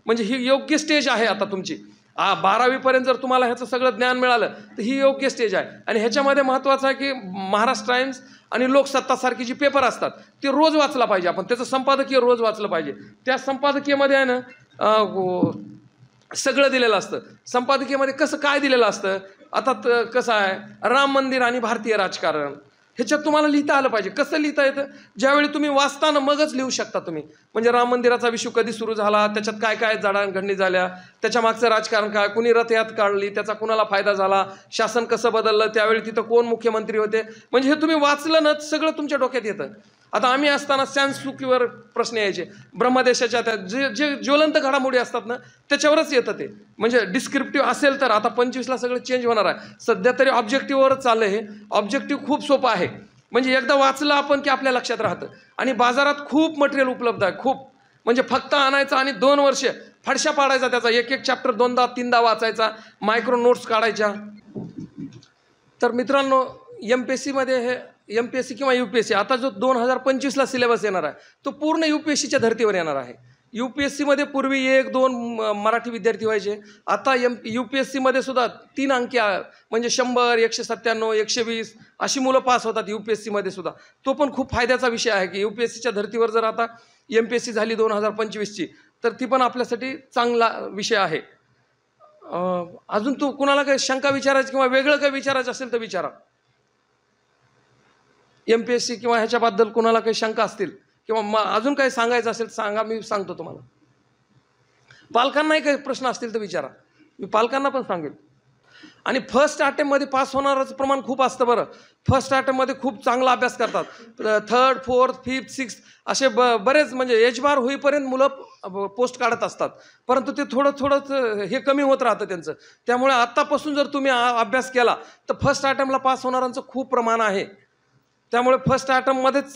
Speaker 5: म्हणजे ही योग्य स्टेज आहे आता तुमची. 12वीपर्यंत जर तुम्हाला ह्याचं सगळं ज्ञान मिळालं तर ही योग्य स्टेज आहे. आणि ह्याच्यामध्ये महत्त्वाचं आहे की महाराष्ट्र टाइम्स आणि लोकसत्तासारखी जी पेपर असतात ते रोज वाचला पाहिजे आपण. त्याचं संपादकीय रोज वाचलं पाहिजे. त्या संपादकीयमध्ये आहे ना सगळं दिलेलं असतं. संपादकीयमध्ये कसं काय दिलेलं असतं, आता कसं आहे, राम मंदिर आणि भारतीय राजकारण ह्याच्यात तुम्हाला लिहिता आलं पाहिजे. कसं लिहिता येतं, ज्यावेळी तुम्ही वाचताना मगच लिहू शकता तुम्ही. म्हणजे राम मंदिराचा विषय कधी सुरू झाला, त्याच्यात काय काय जडणघडणी झाल्या, त्याच्या मागचं राजकारण काय, कुणी रथयात काढली, त्याचा कुणाला फायदा झाला, शासन कसं बदललं, त्यावेळी तिथं कोण मुख्यमंत्री होते, म्हणजे हे तुम्ही वाचलं ना सगळं तुमच्या डोक्यात येतं. आता आम्ही असताना सॅन्सुकीवर प्रश्न यायचे, ब्रह्मदेशाच्या त्या जे ज्वलंत घडामोडी असतात ना त्याच्यावरच येतं ते. म्हणजे डिस्क्रिप्टिव्ह असेल तर आता 25ला सगळं चेंज होणार आहे. सध्या तरी ऑब्जेक्टिव्हवरच चाललं. हे ऑब्जेक्टिव्ह खूप सोपं आहे. म्हणजे एकदा वाचलं आपण की आपल्या लक्षात राहतं. आणि बाजारात खूप मटेरियल उपलब्ध आहे, खूप. म्हणजे फक्त आणायचं आणि 2 वर्ष फडशा पाडायचा त्याचा, एक चॅप्टर 2दा 3दा वाचायचा, मायक्रो नोट्स काढायच्या. तर मित्रांनो, MPSCमध्ये हे MPSC किंवा UPSC आता जो 2025ला सिलेबस येणार आहे तो पूर्ण UPSCच्या धर्तीवर येणार आहे. UPSCमध्ये पूर्वी 1-2 मराठी विद्यार्थी व्हायचे. आता UPSCमध्ये सुद्धा 3 अंकी म्हणजे 100, 197, 120 अशी मुलं पास होतात UPSCमध्ये सुद्धा. तो पण खूप फायद्याचा विषय आहे की UPSCच्या धर्तीवर जर आता MPSC झाली 2025ची तर ती पण आपल्यासाठी चांगला विषय आहे. अजून तू कुणाला काही शंका विचारायची किंवा वेगळं काही विचारायचं असेल तर विचारा. MPSC किंवा ह्याच्याबद्दल कुणाला काही शंका असतील किंवा अजून काही सांगायचं असेल सांगा, मी सांगतो तुम्हाला. पालकांनाही काही प्रश्न असतील तर विचारा, मी पालकांना पण सांगेल. आणि फर्स्ट अटेम्प्टमध्ये पास होणारच प्रमाण खूप असतं. बरं, फर्स्ट अटेम्प्टमध्ये खूप चांगला अभ्यास करतात. 3rd, 4th, 5th, 6th असे बरेच म्हणजे एज बार होईपर्यंत मुलं पोस्ट काढत असतात. परंतु ते थोडं हे कमी होत राहतं त्यांचं. त्यामुळे आत्तापासून जर तुम्ही अभ्यास केला तर फर्स्ट अटेम्प्टला पास होणाऱ्यांचं खूप प्रमाण आहे. त्यामुळे फर्स्ट अटेम्प्टमध्येच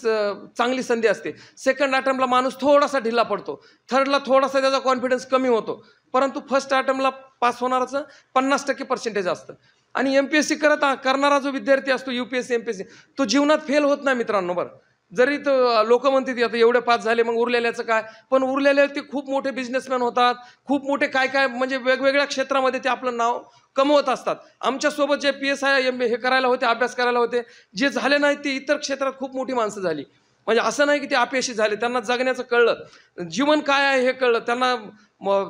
Speaker 5: चांगली संधी असते. सेकंड अटेम्प्टला माणूस थोडासा ढिला पडतो, थर्डला थोडासा त्याचा कॉन्फिडन्स कमी होतो. परंतु फर्स्ट अटेम्प्टला पास होणाराचं 50% पर्सेंटेज असतं आणि MPSC करणारा जो विद्यार्थी असतो UPSC MPSC तो जीवनात फेल होत नाही मित्रांनो. बरं जरी तो लोक म्हणतात आता एवढे पास झाले मग उरलेल्याचं काय, पण उरलेले ते खूप मोठे बिझनेसमॅन होतात, खूप मोठे काय काय म्हणजे वेगवेगळ्या क्षेत्रामध्ये ते आपलं नाव कमवत असतात. आमच्यासोबत जे PSI हे करायला होते, अभ्यास करायला होते, जे झाले नाही ते इतर क्षेत्रात खूप मोठी माणसं झाली. म्हणजे असं नाही की ते अपयशी झाले, त्यांना जगण्याचं कळलं, जीवन काय आहे हे कळलं, त्यांना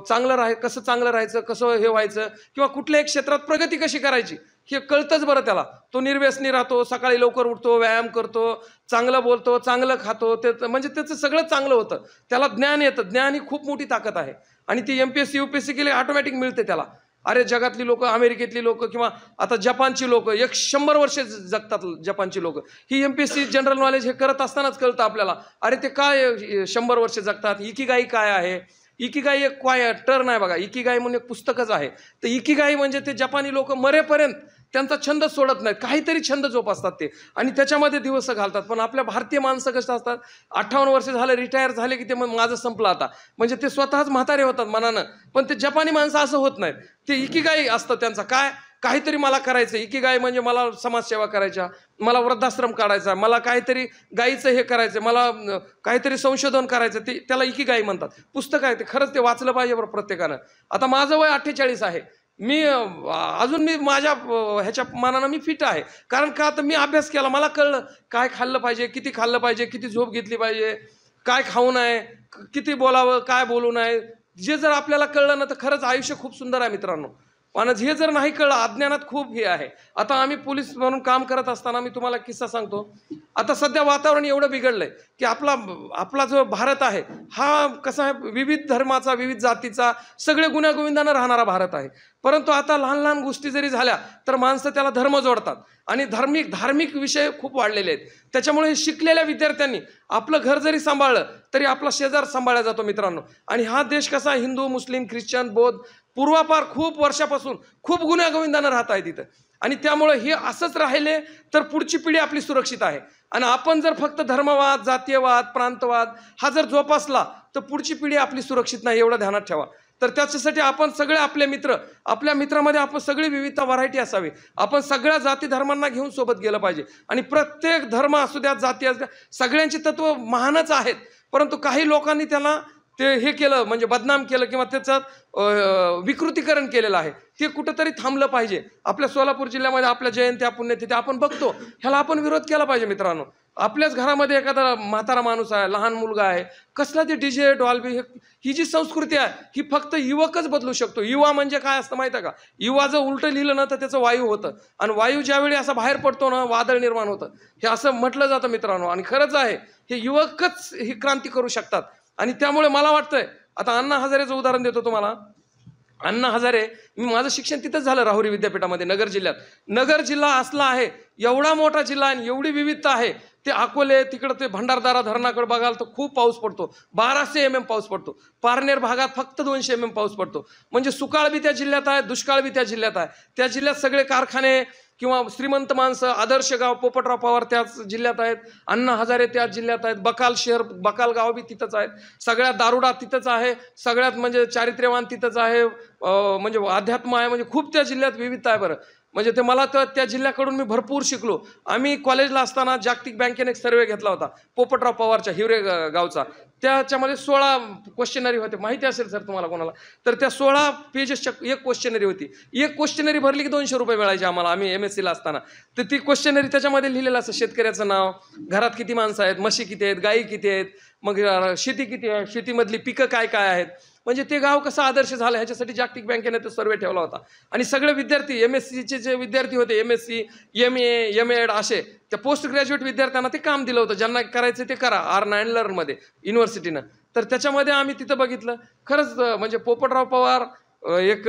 Speaker 5: चांगलं कसं चांगलं राहायचं, कसं हे व्हायचं किंवा कुठल्या एक क्षेत्रात प्रगती कशी करायची हे कळतंच बरं त्याला. तो निर्व्यसनी राहतो, सकाळी लवकर उठतो, व्यायाम करतो, चांगलं बोलतो, चांगलं खातो, ते म्हणजे त्याचं सगळं चांगलं होतं, त्याला ज्ञान येतं. ज्ञान ही खूप मोठी ताकद आहे आणि ती MPSC UPSC केली ऑटोमॅटिक मिळते त्याला. अरे जगातली लोक, अमेरिकेतली लोक किंवा आता जपानची लोक 100 वर्षे जगतात. जपानची लोक ही MPSC जनरल नॉलेज हे करत असतानाच कळतं आपल्याला, अरे ते काय 100 वर्षे जगतात. इकिगाई काय आहे, इकिगाई एक काय टर्न आहे बघा, इकिगाई म्हणून एक पुस्तकच आहे. तर इकिगाई म्हणजे ते जपानी लोक मरेपर्यंत त्यांचा छंद सोडत नाहीत, काहीतरी छंद जोपासतात ते आणि त्याच्यामध्ये दिवस घालतात. पण आपल्या भारतीय माणसं कसं असतात, 58 वर्ष झाले रिटायर झाले की ते मग माझं संपलं आता, म्हणजे ते स्वतःच म्हातारे होतात मनानं. पण ते जपानी माणसं असं होत नाहीत, ते इकिगाई असतं त्यांचं. काय काहीतरी मला करायचं, इकिगाई म्हणजे मला समाजसेवा करायच्या, मला वृद्धाश्रम काढायचा, मला काहीतरी गाईचं हे करायचं, मला काहीतरी संशोधन करायचं, ते त्याला इकिगाई म्हणतात. पुस्तक आहे ते, खरंच ते वाचलं पाहिजे बरं प्रत्येकानं. आता माझं वय 48 आहे, मी अजून माझ्या ह्याच्या मानानं मी फिट आहे. कारण का, तर मी अभ्यास केला, मला कळलं काय खाल्लं पाहिजे, किती खाल्लं पाहिजे, किती झोप घेतली पाहिजे, काय खाऊ नये, किती बोलावं, काय बोलू नये. जे जर आपल्याला कळलं ना तर खरंच आयुष्य खूप सुंदर आहे मित्रांनो. पण हे जर नाही कळलं, अज्ञानात खूप हे आहे. आता आम्ही पोलीस म्हणून काम करत असताना मी तुम्हाला किस्सा सांगतो. आता सध्या वातावरण एवढं बिघडलंय की आपला जो भारत आहे हा कसा आहे, विविध धर्माचा, विविध जातीचा, सगळे गुण्यागोविंदानं राहणारा भारत आहे. परंतु आता लहान लहान गोष्टी जरी झाल्या तर माणसं त्याला धर्म जोडतात आणि धार्मिक विषय खूप वाढलेले आहेत. त्याच्यामुळे शिकलेल्या विद्यार्थ्यांनी आपलं घर जरी सांभाळलं तरी आपला शेजार सांभाळला जातो मित्रांनो. आणि हा देश कसा, हिंदू, मुस्लिम, ख्रिश्चन, बौद्ध पूर्वापार खूप वर्षापासून खूप गुण्यागोविंदानं राहत आहे तिथं. आणि त्यामुळे हे असंच राहिले तर पुढची पिढी आपली सुरक्षित आहे. आणि आपण जर फक्त धर्मवाद, जातीयवाद, प्रांतवाद हा जर जोपासला तर पुढची पिढी आपली सुरक्षित नाही, एवढं ध्यानात ठेवा. तर त्याच्यासाठी आपण सगळे आपल्या मित्रामध्ये आपण सगळी विविधता, व्हरायटी असावी. आपण सगळ्या जाती धर्मांना घेऊन सोबत गेलं पाहिजे. आणि प्रत्येक धर्म असू द्या, जाती असू द्या, सगळ्यांची तत्व महानच आहेत. परंतु काही लोकांनी त्याला ते हे केलं, म्हणजे बदनाम केलं किंवा त्याचं विकृतीकरण केलेलं आहे. ते कुठंतरी थांबलं पाहिजे. आपल्या सोलापूर जिल्ह्यामध्ये आपल्या जयंत्या, पुण्यतिथी आपण बघतो, ह्याला आपण विरोध केला पाहिजे मित्रांनो. आपल्याच घरामध्ये एखादा म्हातारा माणूस आहे, लहान मुलगा आहे, कसला ते DJ, डॉल्बी, ही जी संस्कृती आहे ही फक्त युवकच बदलू शकतो. युवा म्हणजे काय असतं माहिती आहे का, युवा जर उलटं लिहिलं ना तर त्याचं वायू होतं आणि वायू ज्यावेळी असा बाहेर पडतो ना वादळ निर्माण होतं, हे असं म्हटलं जातं मित्रांनो. आणि खरंच आहे, हे युवकच ही क्रांती करू शकतात. आणि त्यामुळे मला वाटतंय, आता अण्णा हजारेचं उदाहरण देतो तुम्हाला. अण्णा हजारे, माझं शिक्षण तिथंच झालं राहुरी विद्यापीठामध्ये, नगर जिल्ह्यात. नगर जिल्हा असला आहे, एवढा मोठा जिल्हा आणि एवढी विविधता आहे. ते अकोले तिकडं ते भंडारदारा धरणाकडे बघाल तर खूप पाऊस पडतो, 1200 mm पाऊस पडतो. पारनेर भागात फक्त 200 mm पाऊस पडतो. म्हणजे सुकाळ बी त्या जिल्ह्यात आहे, दुष्काळ बी त्या जिल्ह्यात आहे. त्या जिल्ह्यात सगळे कारखाने किंवा श्रीमंत माणसं, आदर्श गाव, पोपटराव पवार त्याच जिल्ह्यात आहेत, अण्णा हजारे त्याच जिल्ह्यात आहेत, बकाल शहर, बकाल गाव बी तिथंच आहेत, सगळ्यात दारुडा तिथंच आहे, सगळ्यात म्हणजे चारित्र्यवान तिथंच आहे, म्हणजे अध्यात्म आहे, म्हणजे खूप त्या जिल्ह्यात विविधता आहे. बरं म्हणजे ते मला तर त्या जिल्ह्याकडून मी भरपूर शिकलो. आम्ही कॉलेजला असताना जागतिक बँकेने एक सर्वे घेतला होता पोपटराव पवारच्या हिवरे गावचा. त्याच्यामध्ये 16 क्वेश्चनरी होते, माहिती असेल सर तुम्हाला कोणाला तर. त्या 16 पेजेसच्या एक क्वेश्चनरी होती. एक क्वेश्चनरी भरली की 200 रुपये मिळायचे आम्हाला, आम्ही MSCला असताना. तर ती क्वेश्चनरी त्याच्यामध्ये लिहिलेलं असं, शेतकऱ्याचं नाव, घरात किती माणसं आहेत, म्हशी किती आहेत, गायी किती आहेत, मग शेती किती आहे, शेतीमधली पिकं काय काय आहेत, म्हणजे ते गाव कसं आदर्श झालं ह्याच्यासाठी जागतिक बँकेने तो सर्वे ठेवला होता. आणि सगळे विद्यार्थी, MSCचे जे विद्यार्थी होते, MSC, MA, M.Ed असे त्या पोस्ट ग्रॅज्युएट विद्यार्थ्यांना ते काम दिलं होतं, ज्यांना करायचं ते करा, R9 युनिव्हर्सिटीनं. तर त्याच्यामध्ये आम्ही तिथं बघितलं, खरंच म्हणजे पोपटराव पवार एक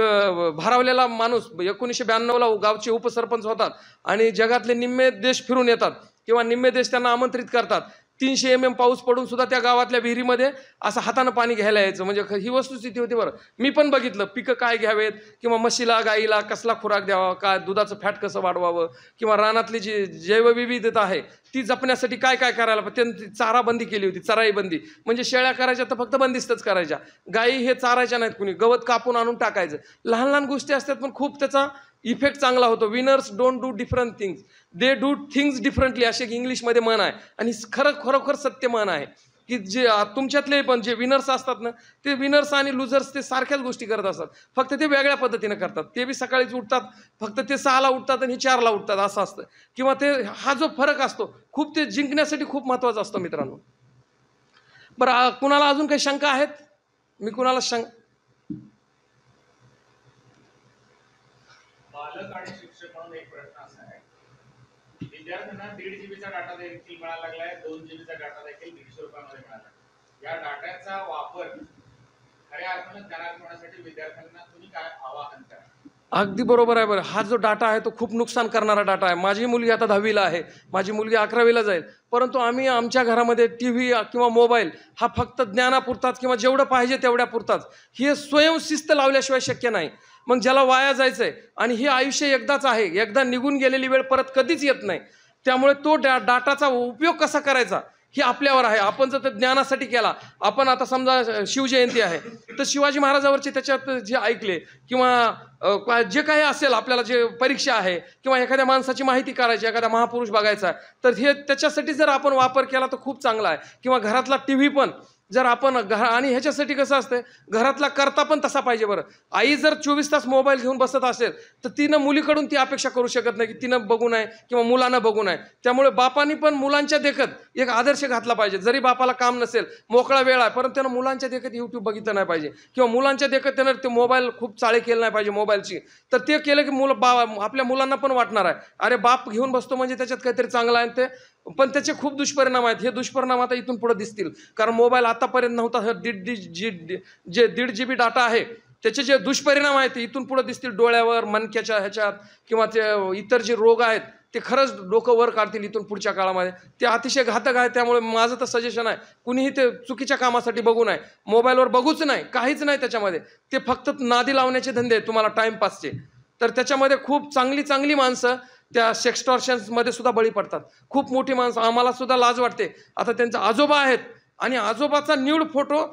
Speaker 5: भारावलेला माणूस, 1992ला गावचे उपसरपंच होतात आणि जगातले निम्मे देश फिरून येतात किंवा निम्मे देश त्यांना आमंत्रित करतात. 300 mm पाऊस पडून सुद्धा त्या गावातल्या विहिरीमध्ये असं हातानं पाणी घ्यायला यायचं. म्हणजे ही वस्तुस्थिती होती बरं. मी पण बघितलं पिकं काय घ्यावेत किंवा म्हशीला गाईला कसला खुराक द्यावा, काय दुधाचं फॅट कसं वाढवावं किंवा रानातली जी जैवविविधता आहे ती जपण्यासाठी काय काय करायला त्यांनी चारा बंदी केली होती, चराई बंदी. म्हणजे शेळ्या करायच्या तर फक्त बंदिस्तच करायच्या, गाई हे चारायच्या नाहीत, कुणी गवत कापून आणून टाकायचं. लहान लहान गोष्टी असतात पण खूप त्याचा इफेक्ट चांगला होतो. Winners don't do different things, they do things differently असे इंग्लिशमध्ये म्हण आहे. आणि खरोखर सत्य म्हण आहे की जे तुमच्यातले पण जे विनर्स असतात ना ते विनर्स आणि लुझर्स ते सारख्याच गोष्टी करत असतात, फक्त ते वेगळ्या पद्धतीने करतात. ते बी सकाळीच उठतात, फक्त ते 6ला उठतात आणि 4ला उठतात असं असतं. किंवा ते हा जो फरक असतो खूप ते जिंकण्यासाठी खूप महत्त्वाचा असतो मित्रांनो. बरं, कुणाला अजून काही शंका आहेत? मी कुणाला
Speaker 6: पालक आणि शिक्षक म्हणून एक प्रश्न असा आहे, विद्यार्थ्यांना 1.5 GB डाटा देखील मिळायला लागलाय, 2 GB डाटा देखील 150 रुपयामध्ये मिळाला. या डाटाचा वापर खऱ्या अर्थानं ज्ञानार्जन होण्यासाठी विद्यार्थ्यांना तुम्ही काय आवाहन करा?
Speaker 5: अगदी बरोबर आहे. बरं, हा जो डाटा आहे तो खूप नुकसान करणारा डाटा आहे. माझी मुलगी आता 10वीला आहे, माझी मुलगी 11वीला जाईल, परंतु आम्ही आमच्या घरामध्ये TV किंवा मोबाईल हा फक्त ज्ञानापुरताच किंवा जेवढं पाहिजे तेवढ्या पुरताच, हे स्वयंशिस्त लावल्याशिवाय शक्य नाही. मग ज्याला वाया जायचं आहे आणि हे आयुष्य एकदाच आहे, एकदा निघून गेलेली वेळ परत कधीच येत नाही, त्यामुळे तो डाटाचा उपयोग कसा करायचा हे आपल्यावर आहे. आपण जर ते ज्ञानासाठी केला, आपण आता समजा शिवजयंती आहे तर शिवाजी महाराजावरचे त्याच्यात जे ऐकले किंवा जे काही असेल आपल्याला जे परीक्षा आहे किंवा एखाद्या माणसाची माहिती काढायची, एखादा महापुरुष बघायचा आहे, तर हे त्याच्यासाठी जर आपण वापर केला तर खूप चांगला आहे. किंवा घरातला TV पण जर आपण आणि ह्याच्यासाठी कसं असतं, घरातला करता पण तसा पाहिजे. बरं, आई जर 24 तास मोबाईल घेऊन बसत असेल तर तिनं मुलीकडून ती अपेक्षा करू शकत नाही की तिनं बघू नये किंवा मुलानं बघू नये. त्यामुळे बापानी पण मुलांच्या देखत एक आदर्श घातला पाहिजे. जरी बापाला काम नसेल, मोकळा वेळ आहे, परंतु त्यानं मुलांच्या देखत YouTube बघितलं नाही पाहिजे किंवा मुलांच्या देखत त्यानं ते मोबाईल खूप चाळे केलं नाही पाहिजे मोबाईलची. तर ते केलं की आपल्या मुलांना पण वाटणार आहे अरे बाप घेऊन बसतो म्हणजे त्याच्यात काहीतरी चांगलं आहे. ते पण त्याचे खूप दुष्परिणाम आहेत. हे दुष्परिणाम आता इथून पुढे दिसतील, कारण मोबाईल आतापर्यंत नव्हता. हे 1.5 GB डाटा आहे त्याचे जे दुष्परिणाम आहेत ते इथून पुढे दिसतील, डोळ्यावर, मणक्याच्या ह्याच्यात किंवा ते इतर जे रोग आहेत ते खरंच डोकं वर काढतील इथून पुढच्या काळामध्ये. ते अतिशय घातक आहे. त्यामुळे माझं तर सजेशन आहे, कुणीही ते चुकीच्या कामासाठी बघू नये, मोबाईलवर बघूच नाही, काहीच नाही त्याच्यामध्ये. ते फक्त नादी लावण्याचे धंदे आहेत तुम्हाला टाइमपासचे. तर त्याच्यामध्ये खूप चांगली माणसं त्या सेक्सटॉर्शन्समध्ये सुद्धा बळी पडतात. खूप मोठी माणसं, आम्हाला सुद्धा लाज वाटते. आता त्यांचा आजोबा आहेत आणि आजोबाचा न्यूड फोटो,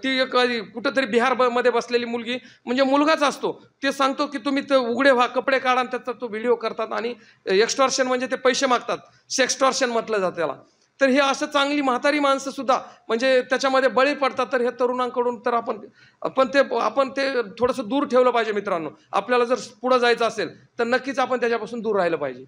Speaker 5: ती एक कुठंतरी बिहारमध्ये बसलेली मुलगी म्हणजे मुलगाच असतो, ते सांगतो की तुम्ही ते उघडे व्हा, कपडे काढा, आणि त्याचा तो व्हिडिओ करतात. आणि एक्सटॉर्शन म्हणजे ते पैसे मागतात, सेक्सटॉर्शन म्हटलं जातं त्याला. तर हे असं चांगली म्हातारी माणसं सुद्धा म्हणजे त्याच्यामध्ये बळी पडतात. तर हे तरुणांकडून तर आपण ते थोडंसं दूर ठेवलं पाहिजे मित्रांनो. आपल्याला जर पुढं जायचं असेल तर नक्कीच आपण त्याच्यापासून दूर राहिलं पाहिजे.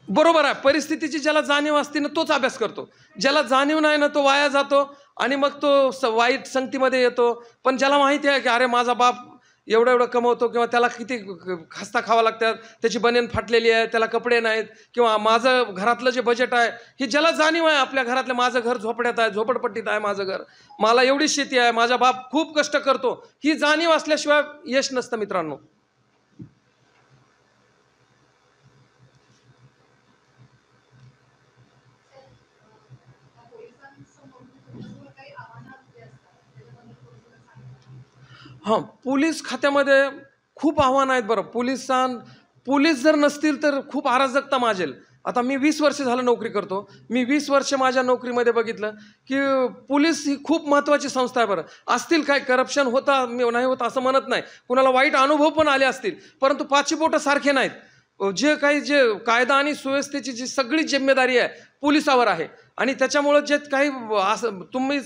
Speaker 5: बरोबर आहे, परिस्थितीची ज्याला जाणीव असते ना तोच अभ्यास करतो, ज्याला जाणीव नाही ना तो वाया जातो आणि मग तो वाईट संगतीमध्ये येतो. पण ज्याला माहिती आहे की अरे माझा बाप एवढं कमवतो किंवा त्याला किती खस्ता खावा लागतात, त्याची बनेन फाटलेली आहे, त्याला कपडे नाहीत, किंवा माझं घरातलं जे बजेट आहे, हे ज्याला जाणीव आहे आपल्या घरातलं, माझं घर झोपड्यात आहे, झोपडपट्टीत आहे माझं घर, मला एवढी शेती आहे, माझा बाप खूप कष्ट करतो, ही जाणीव असल्याशिवाय यश नसतं मित्रांनो. हां, पोलीस खात्यामध्ये खूप आव्हानं आहेत. बरं, पोलीस जर नसतील तर खूप अराजकता माजेल. आता मी 20 वर्ष झालं नोकरी करतो. मी 20 वर्ष माझ्या नोकरीमध्ये बघितलं की पोलीस ही खूप महत्त्वाची संस्था आहे. बरं, असतील काय करप्शन होता नाही होता असं म्हणत नाही, कुणाला वाईट अनुभव पण आले असतील, परंतु पाची बोटं सारखे नाहीत. जे कायदा आणि सुव्यवस्थेची जी सगळी जिम्मेदारी आहे पोलिसावर आहे. आणि त्याच्यामुळं जे काही तुम्ही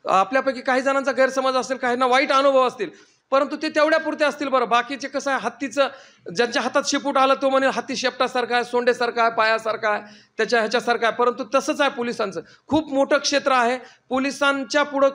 Speaker 5: आपल्यापैकी काही जणांचा गैरसमज असेल, काहींना वाईट अनुभव असतील, परंतु ते तेवढ्यापुरते असतील. बरं, बाकीचे कसं आहे, हत्तीचं ज्यांच्या हातात शिपूट आलं तो म्हणे हत्ती शेपटासारखा आहे, सोंडेसारखा आहे, पायासारखा आहे, त्याच्या ह्याच्यासारखा आहे. परंतु तसंच आहे पोलिसांचं. खूप मोठं क्षेत्र आहे पोलिसांच्या पुढं.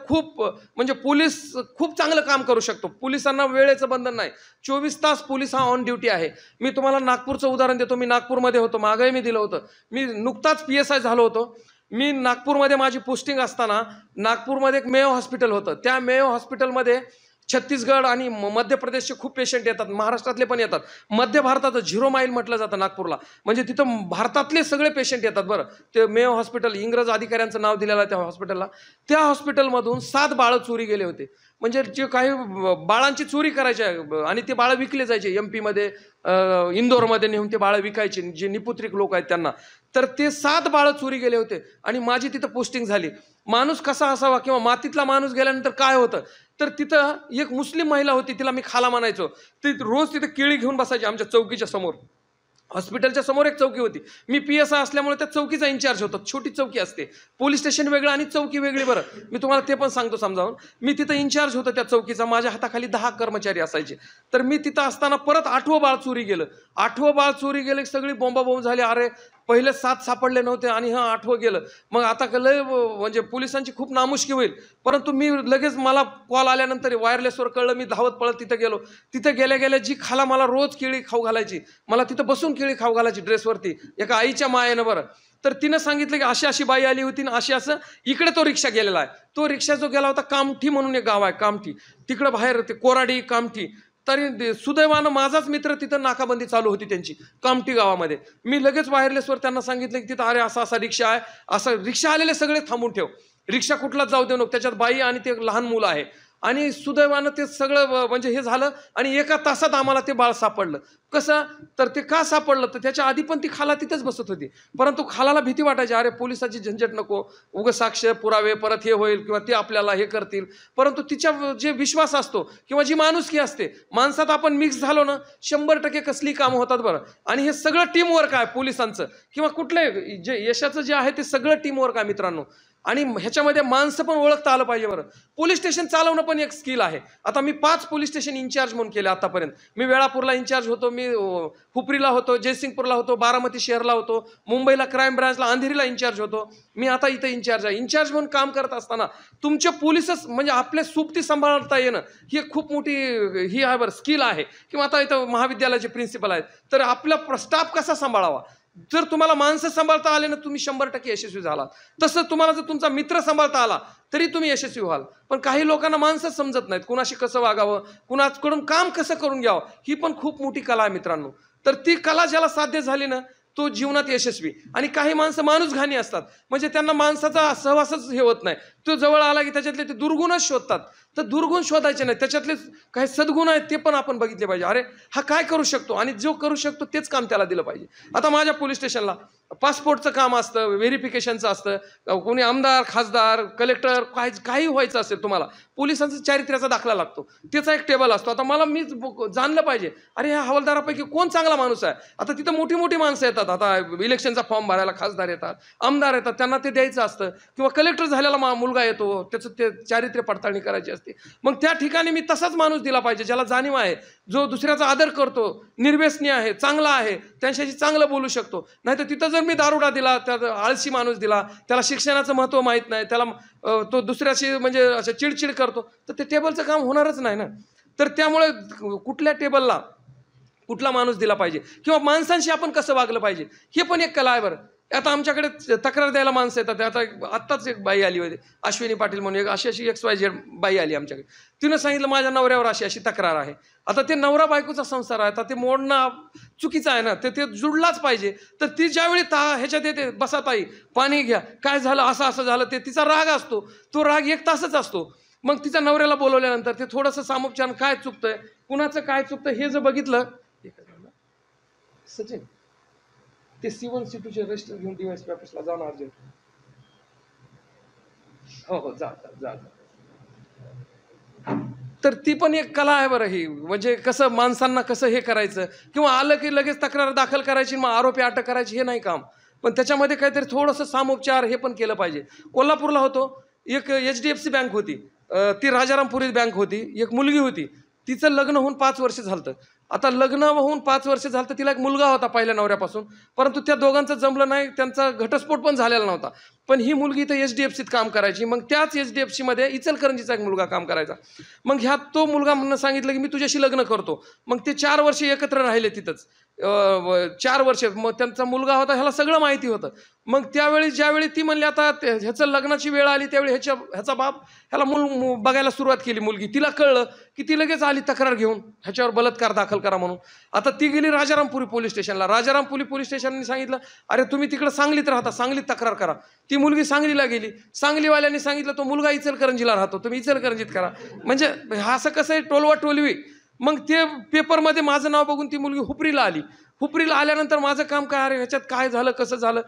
Speaker 5: म्हणजे पोलीस खूप चांगलं काम करू शकतो. पोलिसांना वेळेचं बंधन नाही, 24 तास पोलीस हा ऑन ड्युटी आहे. मी तुम्हाला नागपूरचं उदाहरण देतो. मी नागपूरमध्ये होतो, मागंही मी दिलं होतं. मी नुकताच PSI झालो होतो. मी नागपूरमध्ये माझी पोस्टिंग असताना नागपूरमध्ये एक मेयो हॉस्पिटल होतं. त्या मेयो हॉस्पिटलमध्ये छत्तीसगड आणि मध्य प्रदेशचे खूप पेशंट येतात, महाराष्ट्रातले पण येतात. मध्य भारताचं 0 माईल म्हटलं जातं नागपूरला, म्हणजे तिथं भारतातले सगळे पेशंट येतात. बरं, ते मेयो हॉस्पिटल, इंग्रज अधिकाऱ्यांचं नाव दिलेलं आहे त्या हॉस्पिटलला. त्या हॉस्पिटलमधून 7 बाळं चोरी गेले होते. म्हणजे जे काही बाळांची चोरी करायची आणि ते बाळं विकले जायचे MP मध्ये, इंदोरमध्ये नेऊन ते बाळं विकायचे, जे निपुत्रिक लोक आहेत त्यांना. तर ते 7 बाळं चोरी गेले होते आणि माझी तिथं पोस्टिंग झाली. माणूस कसा असावा किंवा मातीतला माणूस गेल्यानंतर काय होतं, तर तिथं एक मुस्लिम महिला होती, तिला मी खाला म्हणायचो. ती रोज तिथं केळी घेऊन बसायची आमच्या चौकीच्या समोर. हॉस्पिटलच्या समोर एक चौकी होती. मी PSI असल्यामुळे त्या चौकीचा इन्चार्ज होतो. छोटी चौकी असते, पोलीस स्टेशन वेगळं आणि चौकी वेगळी. बरं, मी तुम्हाला ते पण सांगतो समजावून. मी तिथं इन्चार्ज होतो त्या चौकीचा. माझ्या हाताखाली 10 कर्मचारी असायचे. तर मी तिथं असताना परत 8वं बाळ चोरी गेलं. 8वं बाळ चोरी गेलं, सगळी बोंबाबोंब झाली. अरे, पहिले 7 सापडले नव्हते आणि 8वं गेलं. मग आता लय म्हणजे पोलिसांची खूप नामुष्की होईल. परंतु मी लगेच, मला कॉल आल्यानंतर वायरलेसवर कळलं. मी धावत पळत तिथं गेलो. तिथं गेल्या गेल्या जी खाला मला रोज केळी खाऊ घालायची, मला तिथं बसून केळी खाऊ घालायची ड्रेसवरती, एका आईच्या मायेनं. बरं, तर तिनं सांगितलं की अशी अशी बाई आली होती ना, अशी असं इकडे तो रिक्षा गेलेला आहे. तो रिक्षा जो गेला होता, कामठी म्हणून एक गाव आहे, कामठी, तिकडं बाहेर ते कोराडी कामठी. तरी सुदैवानं माझाच मित्र, तिथं नाकाबंदी चालू होती त्यांची कामठी गावामध्ये. मी लगेच वायरलेसवर त्यांना सांगितलं की तिथं अरे असा असा रिक्षा आहे, असं रिक्षा आलेले सगळे थांबून ठेव, रिक्षा कुठलाच जाऊ देऊ नको, त्याच्यात बाई आणि ते लहान मुलं आहे. आणि सुदैवानं ते सगळं म्हणजे हे झालं आणि 1 तासात आम्हाला ते बाळ सापडलं. कसं, तर ते का सापडलं, तर त्याच्या आधी पण ती खाला तिथेच बसत होती. परंतु खालाला भीती वाटायची, अरे पोलिसाची झंझट नको, उगाच साक्ष पुरावे परत हे होईल किंवा ते आपल्याला हे करतील. परंतु तिच्या जे विश्वास असतो किंवा जी माणुसकी असते माणसात, आपण मिक्स झालो ना, 100% कसली कामं होतात. बरं, आणि हे सगळं टीमवर्क आहे पोलिसांचं किंवा कुठले जे यशाचं जे आहे ते सगळं टीमवर्क आहे मित्रांनो. आणि ह्याच्यामध्ये माणसं पण ओळखता आलं पाहिजे. बरं, पोलीस स्टेशन चालवणं पण एक स्किल आहे. आता मी 5 पोलीस स्टेशन इन्चार्ज म्हणून केले आतापर्यंत. मी वेळापूरला इन्चार्ज होतो, मी हुपरीला होतो, जयसिंगपूरला होतो, बारामती शहरला होतो, मुंबईला क्राईम ब्रांचला, अंधेरीला इन्चार्ज होतो. मी आता इथं इन्चार्ज आहे. इन्चार्ज म्हणून काम करत असताना तुमचे पोलीसच म्हणजे आपले सुप्ती सांभाळता येणं ही खूप मोठी ही आहे. बरं, स्किल आहे. किंवा आता इथं महाविद्यालयाचे प्रिन्सिपल आहेत, तर आपला स्टाफ कसा सांभाळावा. जर तुम्हाला माणसं सांभाळता आले ना, तुम्ही 100% यशस्वी झालात. तसं तुम्हाला जर तुमचा मित्र सांभाळता आला तरी तुम्ही यशस्वी व्हाल. पण काही लोकांना माणसं समजत नाहीत, कुणाशी कसं वागावं, कुणाकडून काम कसं करून घ्यावं, ही पण खूप मोठी कला आहे मित्रांनो. तर ती कला ज्याला साध्य झाली ना, तो जीवनात यशस्वी. आणि काही माणसं माणूसघाणी असतात, म्हणजे त्यांना माणसाचा सहवासच हे होत नाही. तो जवळ आला की त्याच्यातले ते दुर्गुणच शोधतात. तर दुर्गुण शोधायचे नाही, त्याच्यातले काही सद्गुण आहेत ते पण आपण बघितले पाहिजे. अरे, हा काय करू शकतो आणि जो करू शकतो तेच काम त्याला दिलं पाहिजे. आता माझ्या पोलीस स्टेशनला पासपोर्टचं काम असतं, व्हेरिफिकेशनचं असतं, कोणी आमदार, खासदार, कलेक्टर काही व्हायचं असेल तुम्हाला, पोलिसांचा चारित्र्याचा दाखला लागतो, त्याचा एक टेबल असतो. आता मला मी जाणलं पाहिजे, अरे ह्या हवालदारापैकी कोण चांगला माणूस आहे. आता तिथं मोठी मोठी माणसं येतात, आता इलेक्शनचा फॉर्म भरायला खासदार येतात, आमदार येतात, त्यांना ते द्यायचं असतं. किंवा कलेक्टर झालेला मुलगा येतो, त्याचं ते चारित्र्य पडताळणी करायची असते. मग त्या ठिकाणी मी तसाच माणूस दिला पाहिजे, ज्याला जाणीव आहे, जो दुसऱ्याचा आदर करतो, निर्व्यसनी आहे, चांगला आहे, त्यांच्याशी चांगलं बोलू शकतो. नाही तर तिथं जर मी दारुडा दिला, त्या आळशी माणूस दिला, त्याला शिक्षणाचं महत्त्व माहीत नाही, त्याला तो दुसऱ्याशी म्हणजे असं चिडचिड करतो, तर ते टेबलचं काम होणारच नाही ना. तर त्यामुळे कुठल्या टेबलला कुठला माणूस दिला पाहिजे किंवा माणसांशी आपण कसं वागलं पाहिजे, हे पण एक कला आहे. बरं, आता आमच्याकडे तक्रार द्यायला माणसं येतात. आता आत्ताच एक बाई आली होती, अश्विनी पाटील म्हणून, एक अशी XYZ बाई आली आमच्याकडे. तिनं सांगितलं माझ्या नवऱ्यावर अशी तक्रार आहे. आता ते नवरा बायकोचा संसार आहे, आता ते मोडणं चुकीचं आहे ना, ते जुडलाच पाहिजे. तर ती ज्यावेळी ह्याच्यात येते, बसा ताई पाणी घ्या, काय झालं, असं झालं, ते तिचा राग असतो, तो राग 1 तासच असतो. मग तिच्या नवऱ्याला बोलवल्यानंतर ते थोडंसं सामोपचार, काय चुकतंय, कुणाचं काय चुकतं हे जर बघितलं, सचिन ते C1 C2चे रजिस्टर घेऊन DYSP ऑफिसला जाऊन अर्जंट. हो जा. तर ती पण एक कला आहे. बरं, ही म्हणजे कसं माणसांना कसं हे करायचं, किंवा आलं की लगेच तक्रार दाखल करायची, मग आरोपी अटक करायची, हे नाही काम. पण त्याच्यामध्ये काहीतरी थोडंसं सामोपचार हे पण केलं पाहिजे. कोल्हापूरला होतो, एक HDFC बँक होती, ती राजारामपुरी बँक होती. एक मुलगी होती, तिचं लग्न होऊन 5 वर्ष झालं. आता लग्न होऊन 5 वर्ष झालं, तर तिला एक मुलगा होता पहिल्या नवऱ्यापासून, परंतु त्या दोघांचं जमलं नाही, त्यांचा घटस्फोट पण झालेला नव्हता. पण ही मुलगी तर HDFCत काम करायची. मग त्याच HDFCमध्ये इचलकरंजीचा एक मुलगा काम करायचा. मग तो मुलगा म्हणून सांगितलं की मी तुझ्याशी लग्न करतो. मग ते 4 वर्ष एकत्र राहिले तिथंच. 4 वर्ष, मग त्यांचा मुलगा होता, ह्याला सगळं माहिती होतं. मग त्यावेळी ज्यावेळी ती म्हणली आता ह्याचं लग्नाची वेळ आली, त्यावेळी ह्याचा बाप ह्याला बघायला सुरुवात केली मुलगी. तिला कळलं की ती लगेच आली तक्रार घेऊन ह्याच्यावर बलात्कार दाखल करा म्हणून. आता ती गेली राजारामपुरी पोलीस स्टेशनला. राजारामपुरी पोलीस स्टेशनने सांगितलं अरे तुम्ही तिकडे सांगलीत राहता, सांगलीत तक्रार करा. ती मुलगी सांगलीला गेली. सांगलीवाल्यांनी सांगितलं तो मुलगा इचलकरंजीला राहतो, तुम्ही इचलकरंजीत करा. म्हणजे असं कसं आहे, टोलवा टोलवी. मग ते पेपरमध्ये माझं नाव बघून ती मुलगी हुपरीला आली. हुपरीला आल्यानंतर माझं काम काय, अरे ह्याच्यात काय झालं कसं झालं.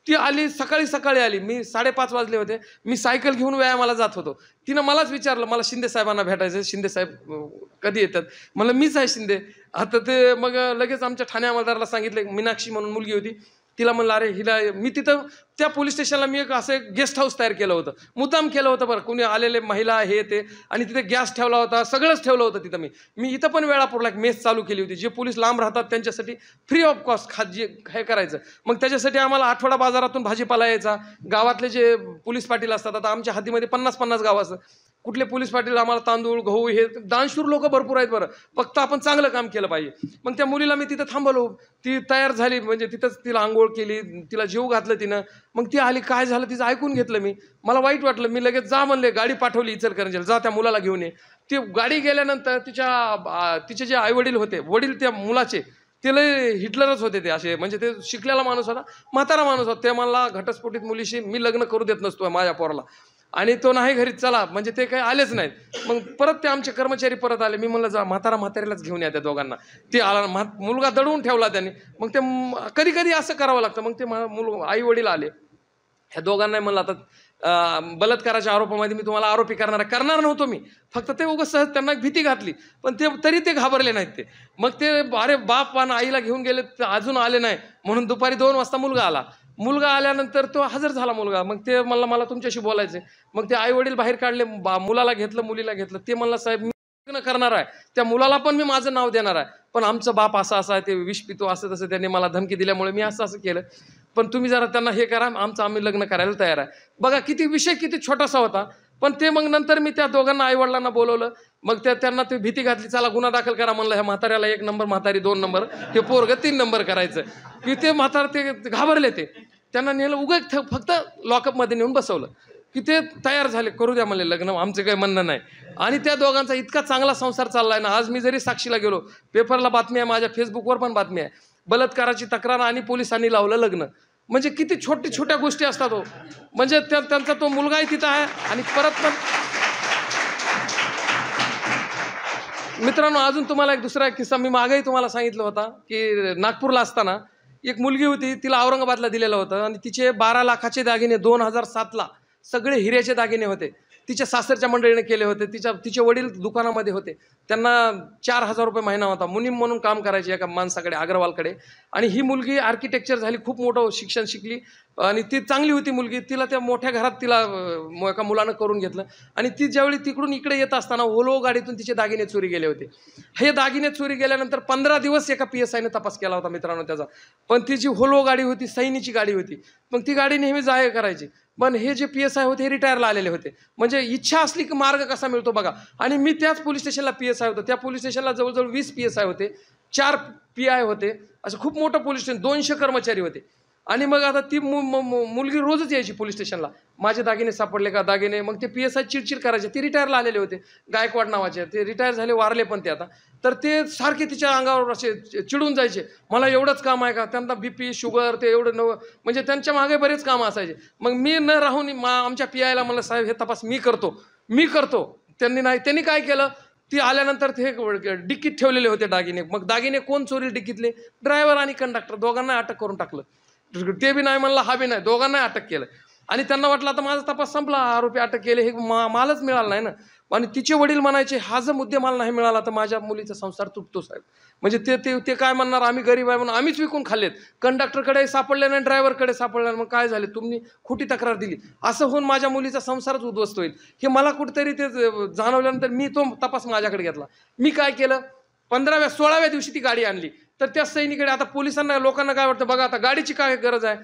Speaker 5: ती आली सकाळी आली. मी 5:30 वाजले होते. मी सायकल घेऊन व्यायामाला जात होतो. तिनं मलाच विचारलं मला शिंदे साहेबांना भेटायचं, शिंदे साहेब कधी येतात. मला मीच आहे शिंदे. आता ते मग लगेच आमच्या ठाणे अंमलदाराला सांगितलं. मीनाक्षी म्हणून मुलगी होती, तिला म्हणलं अरे हिला मी तिथं त्या पोलीस स्टेशनला मी एक असं गेस्ट हाऊस तयार केलं होतं, मुद्दाम केलं होतं बरं. कुणी आलेले महिला हे ते, आणि तिथे गॅस ठेवला होता, सगळंच ठेवलं होतं तिथं. मी इथं पण वेळापूरला एक मेस चालू केली होती. जे पोलीस लांब राहतात त्यांच्यासाठी फ्री ऑफ कॉस्ट जे हे करायचं. मग त्याच्यासाठी आम्हाला आठवडा बाजारातून भाजीपाला यायचा. गावातले जे पोलीस पाटील असतात, आता आमच्या हद्दीमध्ये 50-50 गाव असतं, कुठले पोलीस पाटील आम्हाला तांदूळ गहू हे दानशूर लोक भरपूर आहेत बरं. फक्त आपण चांगलं काम केलं पाहिजे. मग त्या मुलीला मी तिथं थांबवलो. ती तयार झाली, म्हणजे तिथंच तिला आंघोळ केली, तिला जेव घातलं तिनं. मग ती आली, काय झालं तिचं ऐकून घेतलं मी. मला वाईट वाटलं. मी लगेच जा म्हणले, गाडी पाठवली इचलकरंजीला, जा त्या मुलाला घेऊन ये. ती गाडी गेल्यानंतर तिचे जे आईवडील होते, वडील त्या मुलाचे, ते लय हिटलरच होते ते असे. म्हणजे ते शिकलेला माणूस होता, म्हातारा माणूस होता. ते मला घटस्फोटित मुलीशी मी लग्न करू देत नसतो माझ्या पोराला, आणि तो नाही घरी चला, म्हणजे ते काही आलेच नाहीत. मग परत ते आमचे कर्मचारी परत आले. मी म्हणलं जा म्हाताऱ्यालाच घेऊन या त्या दोघांना. ते आला, मुलगा दडवून ठेवला त्यांनी. मग ते कधी कधी असं करावं लागतं. मग ते आई वडील आले. ह्या दोघांना म्हणलं आता बलात्काराच्या आरोपामध्ये मी तुम्हाला आरोपी करणार नव्हतो मी, फक्त ते उगाच सहज त्यांना भीती घातली. पण तरी ते घाबरले नाहीत ते. मग ते अरे बाप आणि आईला घेऊन गेले, अजून आले नाही म्हणून दुपारी 2 वाजता मुलगा आला. मुलगा आल्यानंतर तो हजर झाला मुलगा. मग ते मला तुमच्याशी बोलायचं. मग ते आई वडील बाहेर काढले, मुलाला घेतलं, मुलीला घेतलं. ते म्हणलं साहेब मी लग्न करणार आहे, त्या मुलाला पण मी माझं नाव देणार आहे, पण आमचं बाप असा आहे, ते विष पितो, असं तसं त्यांनी मला धमकी दिल्यामुळे मी असं केलं. पण तुम्ही जरा त्यांना हे करा, आम्ही लग्न करायला तयार आहे. बघा विषय किती छोटासा होता. पण ते मग नंतर मी त्या दोघांना आई वडिलांना बोलवलं. मग त्यांना ते भीती घातली, चला गुन्हा दाखल करा म्हणलं. ह्या म्हाताऱ्याला 1 नंबर, म्हातारी 2 नंबर, ते पोरगं 3 नंबर करायचं. की ते म्हातारे ते घाबरले. त्यांना नेलं उगाच फक्त लॉकअपमध्ये नेऊन बसवलं. की ते तयार झाले, करू द्या म्हणले लग्न, आमचं काही म्हणणं नाही. आणि त्या दोघांचा इतका चांगला संसार चाललाय ना. आज मी जरी साक्षीला गेलो, पेपरला बातमी आहे, माझ्या फेसबुकवर पण बातमी आहे, बलात्काराची तक्रार आणि पोलिसांनी लावलं लग्न. म्हणजे किती छोट्या गोष्टी असतात हो. म्हणजे त्यांचा तो मुलगाही तिथं आहे. आणि परत पण मित्रांनो, अजून तुम्हाला एक दुसरा किस्सा मी मागेही तुम्हाला सांगितलं होता की नागपूरला असताना एक मुलगी होती, तिला औरंगाबादला दिलेलं होतं, आणि तिचे 12 लाखाचे दागिने 2007ला सगळे हिऱ्याचे दागिने होते. तिच्या सासरच्या मंडळीने केले होते. तिचे वडील दुकानामध्ये होते, त्यांना 4,000 रुपये महिना होता. मुनीम म्हणून काम करायचे एका माणसाकडे, अग्रवालकडे. आणि ही मुलगी आर्किटेक्चर झाली, खूप मोठं शिक्षण शिकली, आणि ती चांगली होती मुलगी. तिला त्या मोठ्या घरात तिला एका मुलानं करून घेतलं. आणि ती ज्यावेळी तिकडून इकडे येत असताना ओलो गाडीतून तिचे दागिने चोरी गेले होते. हे दागिने चोरी गेल्यानंतर 15 दिवस एका PSIने तपास केला होता मित्रांनो त्याचा. पण ती जी होलो गाडी होती, सैनीची गाडी होती, मग ती गाडी नेहमी जाहीर करायची. पण हे जे PSI होते हे रिटायरला आलेले होते. म्हणजे इच्छा असली की मार्ग कसा मिळतो बघा. आणि मी त्याच पोलीस स्टेशनला PSI होतो. त्या पोलीस स्टेशनला जवळजवळ 20 PSI होते, 4 PI होते, असं खूप मोठं पोलीस स्टेशन, 200 कर्मचारी होते. आणि मग आता ती मुलगी रोजच यायची पोलीस स्टेशनला, माझे दागिने सापडले का दागिने. मग ते PSI चिडचिड करायचे. ते रिटायरला आलेले होते, गायकवाड नावाचे, ते रिटायर झाले, वारले पण ते आता. तर ते सारखे तिच्या अंगावर असे चिडून जायचे, मला एवढंच काम आहे का. त्यांना BP शुगर ते एवढं म्हणजे त्यांच्या मागे बरेच कामं असायचे. मग मी न राहून आमच्या PIला म्हणलं साहेब हे तपास मी करतो. त्यांनी काय केलं, ती आल्यानंतर ते डिक्कीत ठेवलेले होते दागिने. मग दागिने कोण चोरी डिक्कीतले, ड्रायव्हर आणि कंडक्टर, दोघांना अटक करून टाकलं. ते बी नाही म्हणला, हा बी नाही, दोघांना अटक केलं. आणि त्यांना वाटलं आता माझा तपास संपला, आरोपी अटक केले, हे मालच मिळाला नाही ना. आणि तिचे वडील म्हणायचे, हा जर मुद्देमाल नाही मिळाला तर माझ्या मुलीचा संसार तुटतो साहेब. म्हणजे ते काय म्हणणार, आम्ही गरीब आहे म्हणून आम्हीच विकून खाल्लेत. कंडक्टरकडे सापडले नाही, ड्रायव्हरकडे सापडले नाही, मग काय झाले, तुम्ही खोटी तक्रार दिली, असं होऊन माझ्या मुलीचा संसारच उद्ध्वस्त होईल. हे मला कुठेतरी ते जाणवल्यानंतर मी तो तपास माझ्याकडे घेतला. मी काय केलं, 16व्या दिवशी ती गाडी आणली. तर त्या सैनिकडे, आता पोलिसांना लोकांना काय वाटतं बघा, आता गाडीची काय गरज आहे,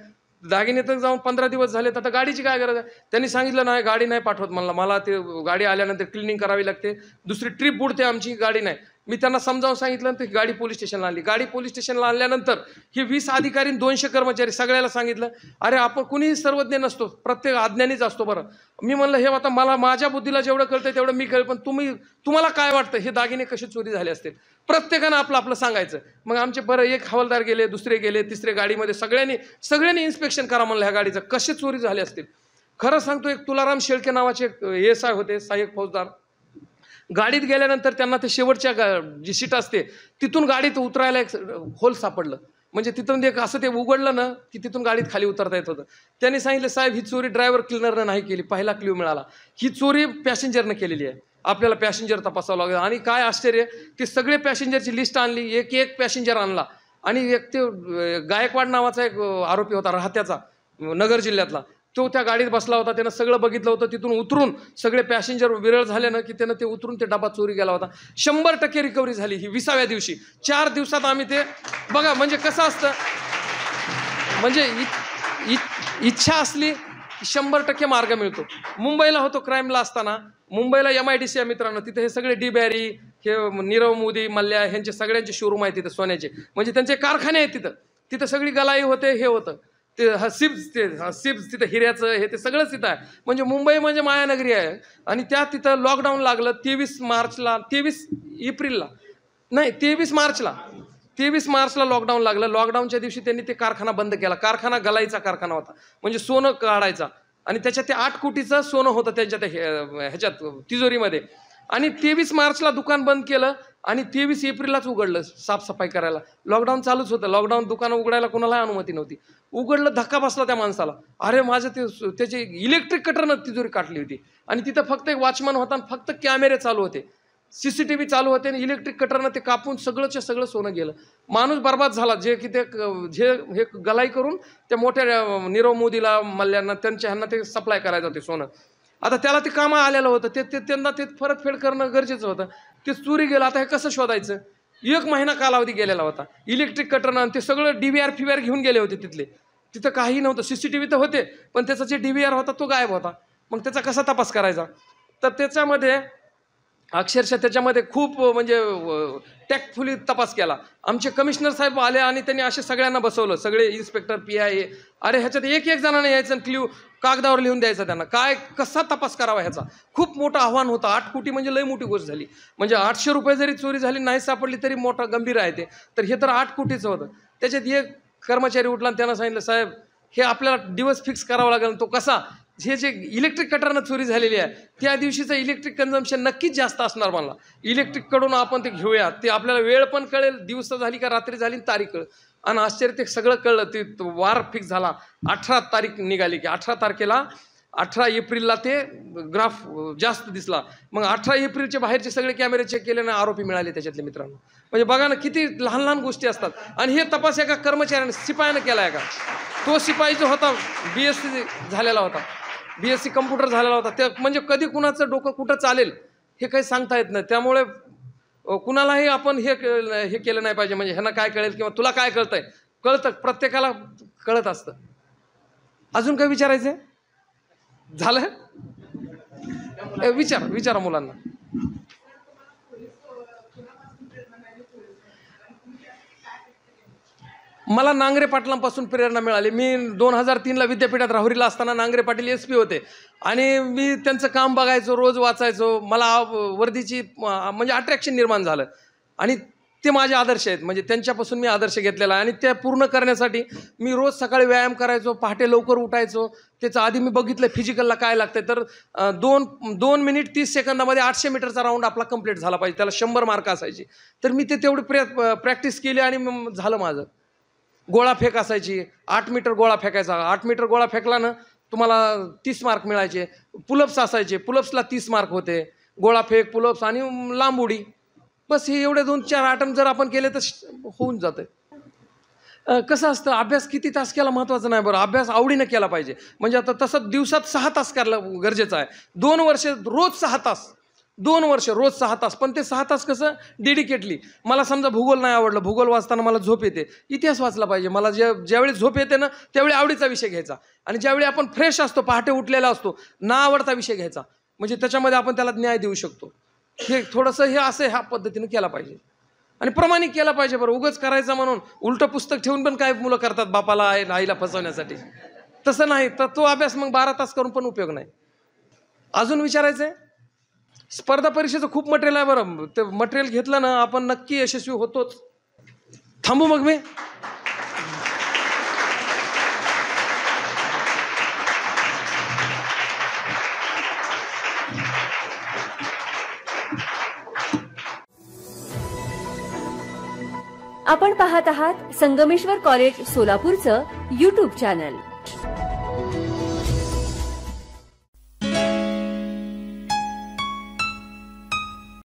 Speaker 5: दागिने तर जाऊन 15 दिवस झाले, आता गाडीची काय गरज आहे. त्यांनी सांगितलं नाही, गाडी नाही पाठवत मला ते गाडी आल्यानंतर क्लिनिंग करावी लागते, दुसरी ट्रिप बुडते आमची, गाडी नाही. मी त्यांना समजावून सांगितलं, तर गाडी पोलीस स्टेशनला आणली. गाडी पोलीस स्टेशनला आणल्यानंतर हे 20 अधिकारी 200 कर्मचारी सगळ्याला सांगितलं, अरे आपण कुणीही सर्वज्ञ नसतो, प्रत्येक अज्ञानीच असतो. बरं, मी म्हणलं हे आता मला माझ्या बुद्धीला जेवढं कळतं तेवढं मी कळेल, पण तुम्हाला काय वाटतं हे दागिने कसे चोरी झाले असतील? प्रत्येकानं आपलं आपलं सांगायचं. मग आमचे बरं एक हवालदार गेले, दुसरे गेले, तिसरे गाडीमध्ये सगळ्यांनी इन्स्पेक्शन करा म्हणलं ह्या गाडीचं, कसे चोरी झाले असतील. खरं सांगतो, एक तुलाराम शेळके नावाचे ASI होते, सहाय्यक फौजदार. गाडीत गेल्यानंतर त्यांना ते शेवटच्या जी सीट असते तिथून गाडीत उतरायला एक होल सापडलं. म्हणजे तिथून एक असं ते उघडलं ना की तिथून गाडीत खाली उतरता येत होतं. त्यांनी सांगितलं, साहेब ही चोरी ड्रायव्हर क्लिनरनं नाही केली, पहिला क्ल्यू मिळाला. ही चोरी पॅसेंजरनं केलेली आहे, आपल्याला पॅसेंजर तपासावं लागेल. आणि काय आश्चर्य, ते सगळे पॅसेंजरची लिस्ट आणली, एक पॅसेंजर आणला. आणि एक ते गायकवाड नावाचा एक आरोपी होता राहत्याचा, नगर जिल्ह्यातला, तो त्या गाडीत बसला होता. त्यानं सगळं बघितलं होतं. तिथून उतरून सगळे पॅसेंजर विरळ झाले ना की त्यानं ते उतरून ते डबा चोरी गेला होता. 100% रिकव्हरी झाली ही 20व्या दिवशी. 4 दिवसात आम्ही ते बघा, म्हणजे कसं असतं, म्हणजे इच्छा असली 100% मार्ग मिळतो. मुंबईला होतो क्राईमला असताना, मुंबईला MIDC आहे मित्रांनो, तिथे हे सगळे डी बॅरी, हे नीरव मोदी, मल्ल्या ह्यांचे सगळ्यांचे शोरूम आहे तिथे सोन्याचे, म्हणजे त्यांचे कारखाने आहेत तिथं सगळी गलाई होते, हे होतं ते सिप्स तिथं हिऱ्याचं हे ते सगळंच तिथं आहे. म्हणजे मुंबई म्हणजे मायानगरी आहे. आणि तिथं लॉकडाऊन लागलं 23 मार्चला लॉकडाऊन लागलं. लॉकडाऊनच्या दिवशी त्यांनी ते कारखाना बंद केला. कारखाना गलाईचा कारखाना होता, म्हणजे सोनं काढायचा. आणि त्याच्यात ते 8 कोटीचं सोनं होतं त्यांच्या ह्याच्यात तिजोरीमध्ये. आणि 23 मार्चला दुकान बंद केलं आणि 23 एप्रिललाच उघडलं साफसफाई करायला. लॉकडाऊन चालूच होतं. लॉकडाऊन दुकानं उघडायला कोणालाही अनुमती नव्हती. उघडलं, धक्का बसला त्या माणसाला. अरे माझं त्याची इलेक्ट्रिक कटरनं तिजोरी काटली होती. आणि तिथं फक्त एक वॉचमन होता आणि फक्त कॅमेरे चालू होते, CCTV चालू होते. आणि इलेक्ट्रिक कटरनं ते कापून सगळंच्या सगळं सोनं गेलं. माणूस बर्बाद झाला. जे की ते हे गलाई करून त्या मोठ्या नीरव मोदीला, मल्ल्यांना, ह्यांना ते सप्लाय करायचं होते सोनं. आता त्याला ते कामं आलेलं होतं, त्यांना ते परतफेड करणं गरजेचं होतं. ते चोरी गेलं. आता हे कसं शोधायचं? 1 महिना कालावधी गेलेला होता. इलेक्ट्रिक कटरनं ते सगळं DVR घेऊन गेले होते तिथं काही नव्हतं. CCTV तर होते, पण त्याचा जे DVR होता तो गायब होता. मग त्याचा कसा तपास करायचा? तर त्याच्यामध्ये अक्षरशः त्याच्यामध्ये खूप म्हणजे टॅक्टफुली तपास केला. आमचे कमिशनर साहेब आले आणि त्यांनी असे सगळ्यांना बसवलं, सगळे इन्स्पेक्टर, PI. अरे ह्याच्यात एक जणांना यायचं आणि क्ल्यू कागदावर लिहून द्यायचा त्यांना. कसा तपास करावा ह्याचा खूप मोठं आव्हान होतं. 8 कोटी म्हणजे लई मोठी गोष्ट झाली. म्हणजे 800 रुपये जरी चोरी झाली नाही सापडली तरी मोठं गंभीर आहे ते. तर हे तर 8 कोटीचं होतं. त्याच्यात एक कर्मचारी उठला आणि त्यांना सांगितलं, साहेब हे आपल्याला दिवस फिक्स करावा लागेल. तो कसा? जे इलेक्ट्रिक कटरनं चोरी झालेली आहे त्या दिवशीचं इलेक्ट्रिक कन्झम्पशन नक्कीच जास्त असणार. मला इलेक्ट्रिककडून आपण ते घेऊया, ते आपल्याला वेळ पण कळेल, दिवस झाली का रात्री झाली तारीख कळेल. आणि आश्चर्य, ते सगळं कळलं. ते वार फिक्स झाला. 18 तारीख निघाली की 18 तारखेला 18 एप्रिलला ते ग्राफ जास्त दिसला. मग 18 एप्रिलचे बाहेरचे सगळे कॅमेरे चेक केले ना, आरोपी मिळाले त्याच्यातले मित्रांनो. म्हणजे बघा ना किती लहान लहान गोष्टी असतात. आणि हे तपास एका कर्मचाऱ्याने, शिपायानं केला आहे का? तो शिपाई जो होता BSc झालेला होता, BSc कम्प्युटर झालेला होता. ते म्हणजे कधी कुणाचं डोकं कुठं चालेल हे काही सांगता येत नाही. त्यामुळे कुणालाही आपण हे केलं नाही पाहिजे. म्हणजे ह्यांना काय कळेल किंवा तुला काय कळतंय, कळतं, प्रत्येकाला कळत असतं. अजून काय विचारायचं झालं? विचारा मुलांना. मला नांगरे पाटलांपासून प्रेरणा मिळाली. मी 2003ला विद्यापीठात राहुरीला असताना नांगरे पाटील SP होते आणि मी त्यांचं काम बघायचो, रोज वाचायचो. मला वर्दीची म्हणजे अट्रॅक्शन निर्माण झालं आणि ते माझे आदर्श आहेत. म्हणजे त्यांच्यापासून मी आदर्श घेतलेला आहे आणि त्या पूर्ण करण्यासाठी मी रोज सकाळी व्यायाम करायचो, पहाटे लवकर उठायचो. त्याचं आधी मी बघितलं फिजिकलला काय लागतंय. तर 2 मिनिट 30 सेकंदामध्ये 800 मीटरचा राऊंड आपला कंप्लीट झाला पाहिजे. त्याला 100 मार्क असायचे. तर मी ते तेवढी प्रॅक्टिस केली आणि झालं माझं. गोळा फेक असायची, 8 मीटर गोळा फेकायचा. 8 मीटर गोळा फेकला ना तुम्हाला 30 मार्क मिळायचे. पुलअप्स असायचे, पुलअप्सला 30 मार्क होते. गोळा फेक, पुलअप्स आणि लांब उडी. बस हे एवढे 2-4 आयटम जर आपण केले तर होऊन जातं. कसं असतं, अभ्यास किती तास केला महत्त्वाचं नाही. बरं, अभ्यास आवडीनं केला पाहिजे. म्हणजे आता तसं दिवसात 6 तास करणं गरजेचं आहे. 2 वर्ष रोज 6 तास, 2 वर्ष रोज 6 तास. पण ते 6 तास कसं डेडिकेटली. मला समजा भूगोल नाही आवडलं, भूगोल वाचताना मला झोप येते, इतिहास वाचला पाहिजे. मला ज्यावेळी झोप येते ना त्यावेळी आवडीचा विषय घ्यायचा. आणि ज्यावेळी आपण फ्रेश असतो, पहाटे उठलेला असतो, ना आवडता विषय घ्यायचा. म्हणजे त्याच्यामध्ये आपण त्याला न्याय देऊ शकतो. हे थोडंसं हे असं ह्या पद्धतीने केला पाहिजे आणि प्रामाणिक केला पाहिजे. बरं उगाच करायचं म्हणून उलटं पुस्तक ठेवून पण काय मुलं करतात बापाला आईला फसवण्यासाठी. तसं नाही तर तो अभ्यास मग 12 तास करून पण उपयोग नाही. अजून विचारायचंय, स्पर्धा परीक्षेचं खूप मटेरियल आहे. बरं ते मटेरियल घेतलं ना आपण नक्की यशस्वी होतोच. थांबू मग मी.
Speaker 1: आपण पाहत आहात संगमेश्वर कॉलेज सोलापूरचं YouTube चॅनल.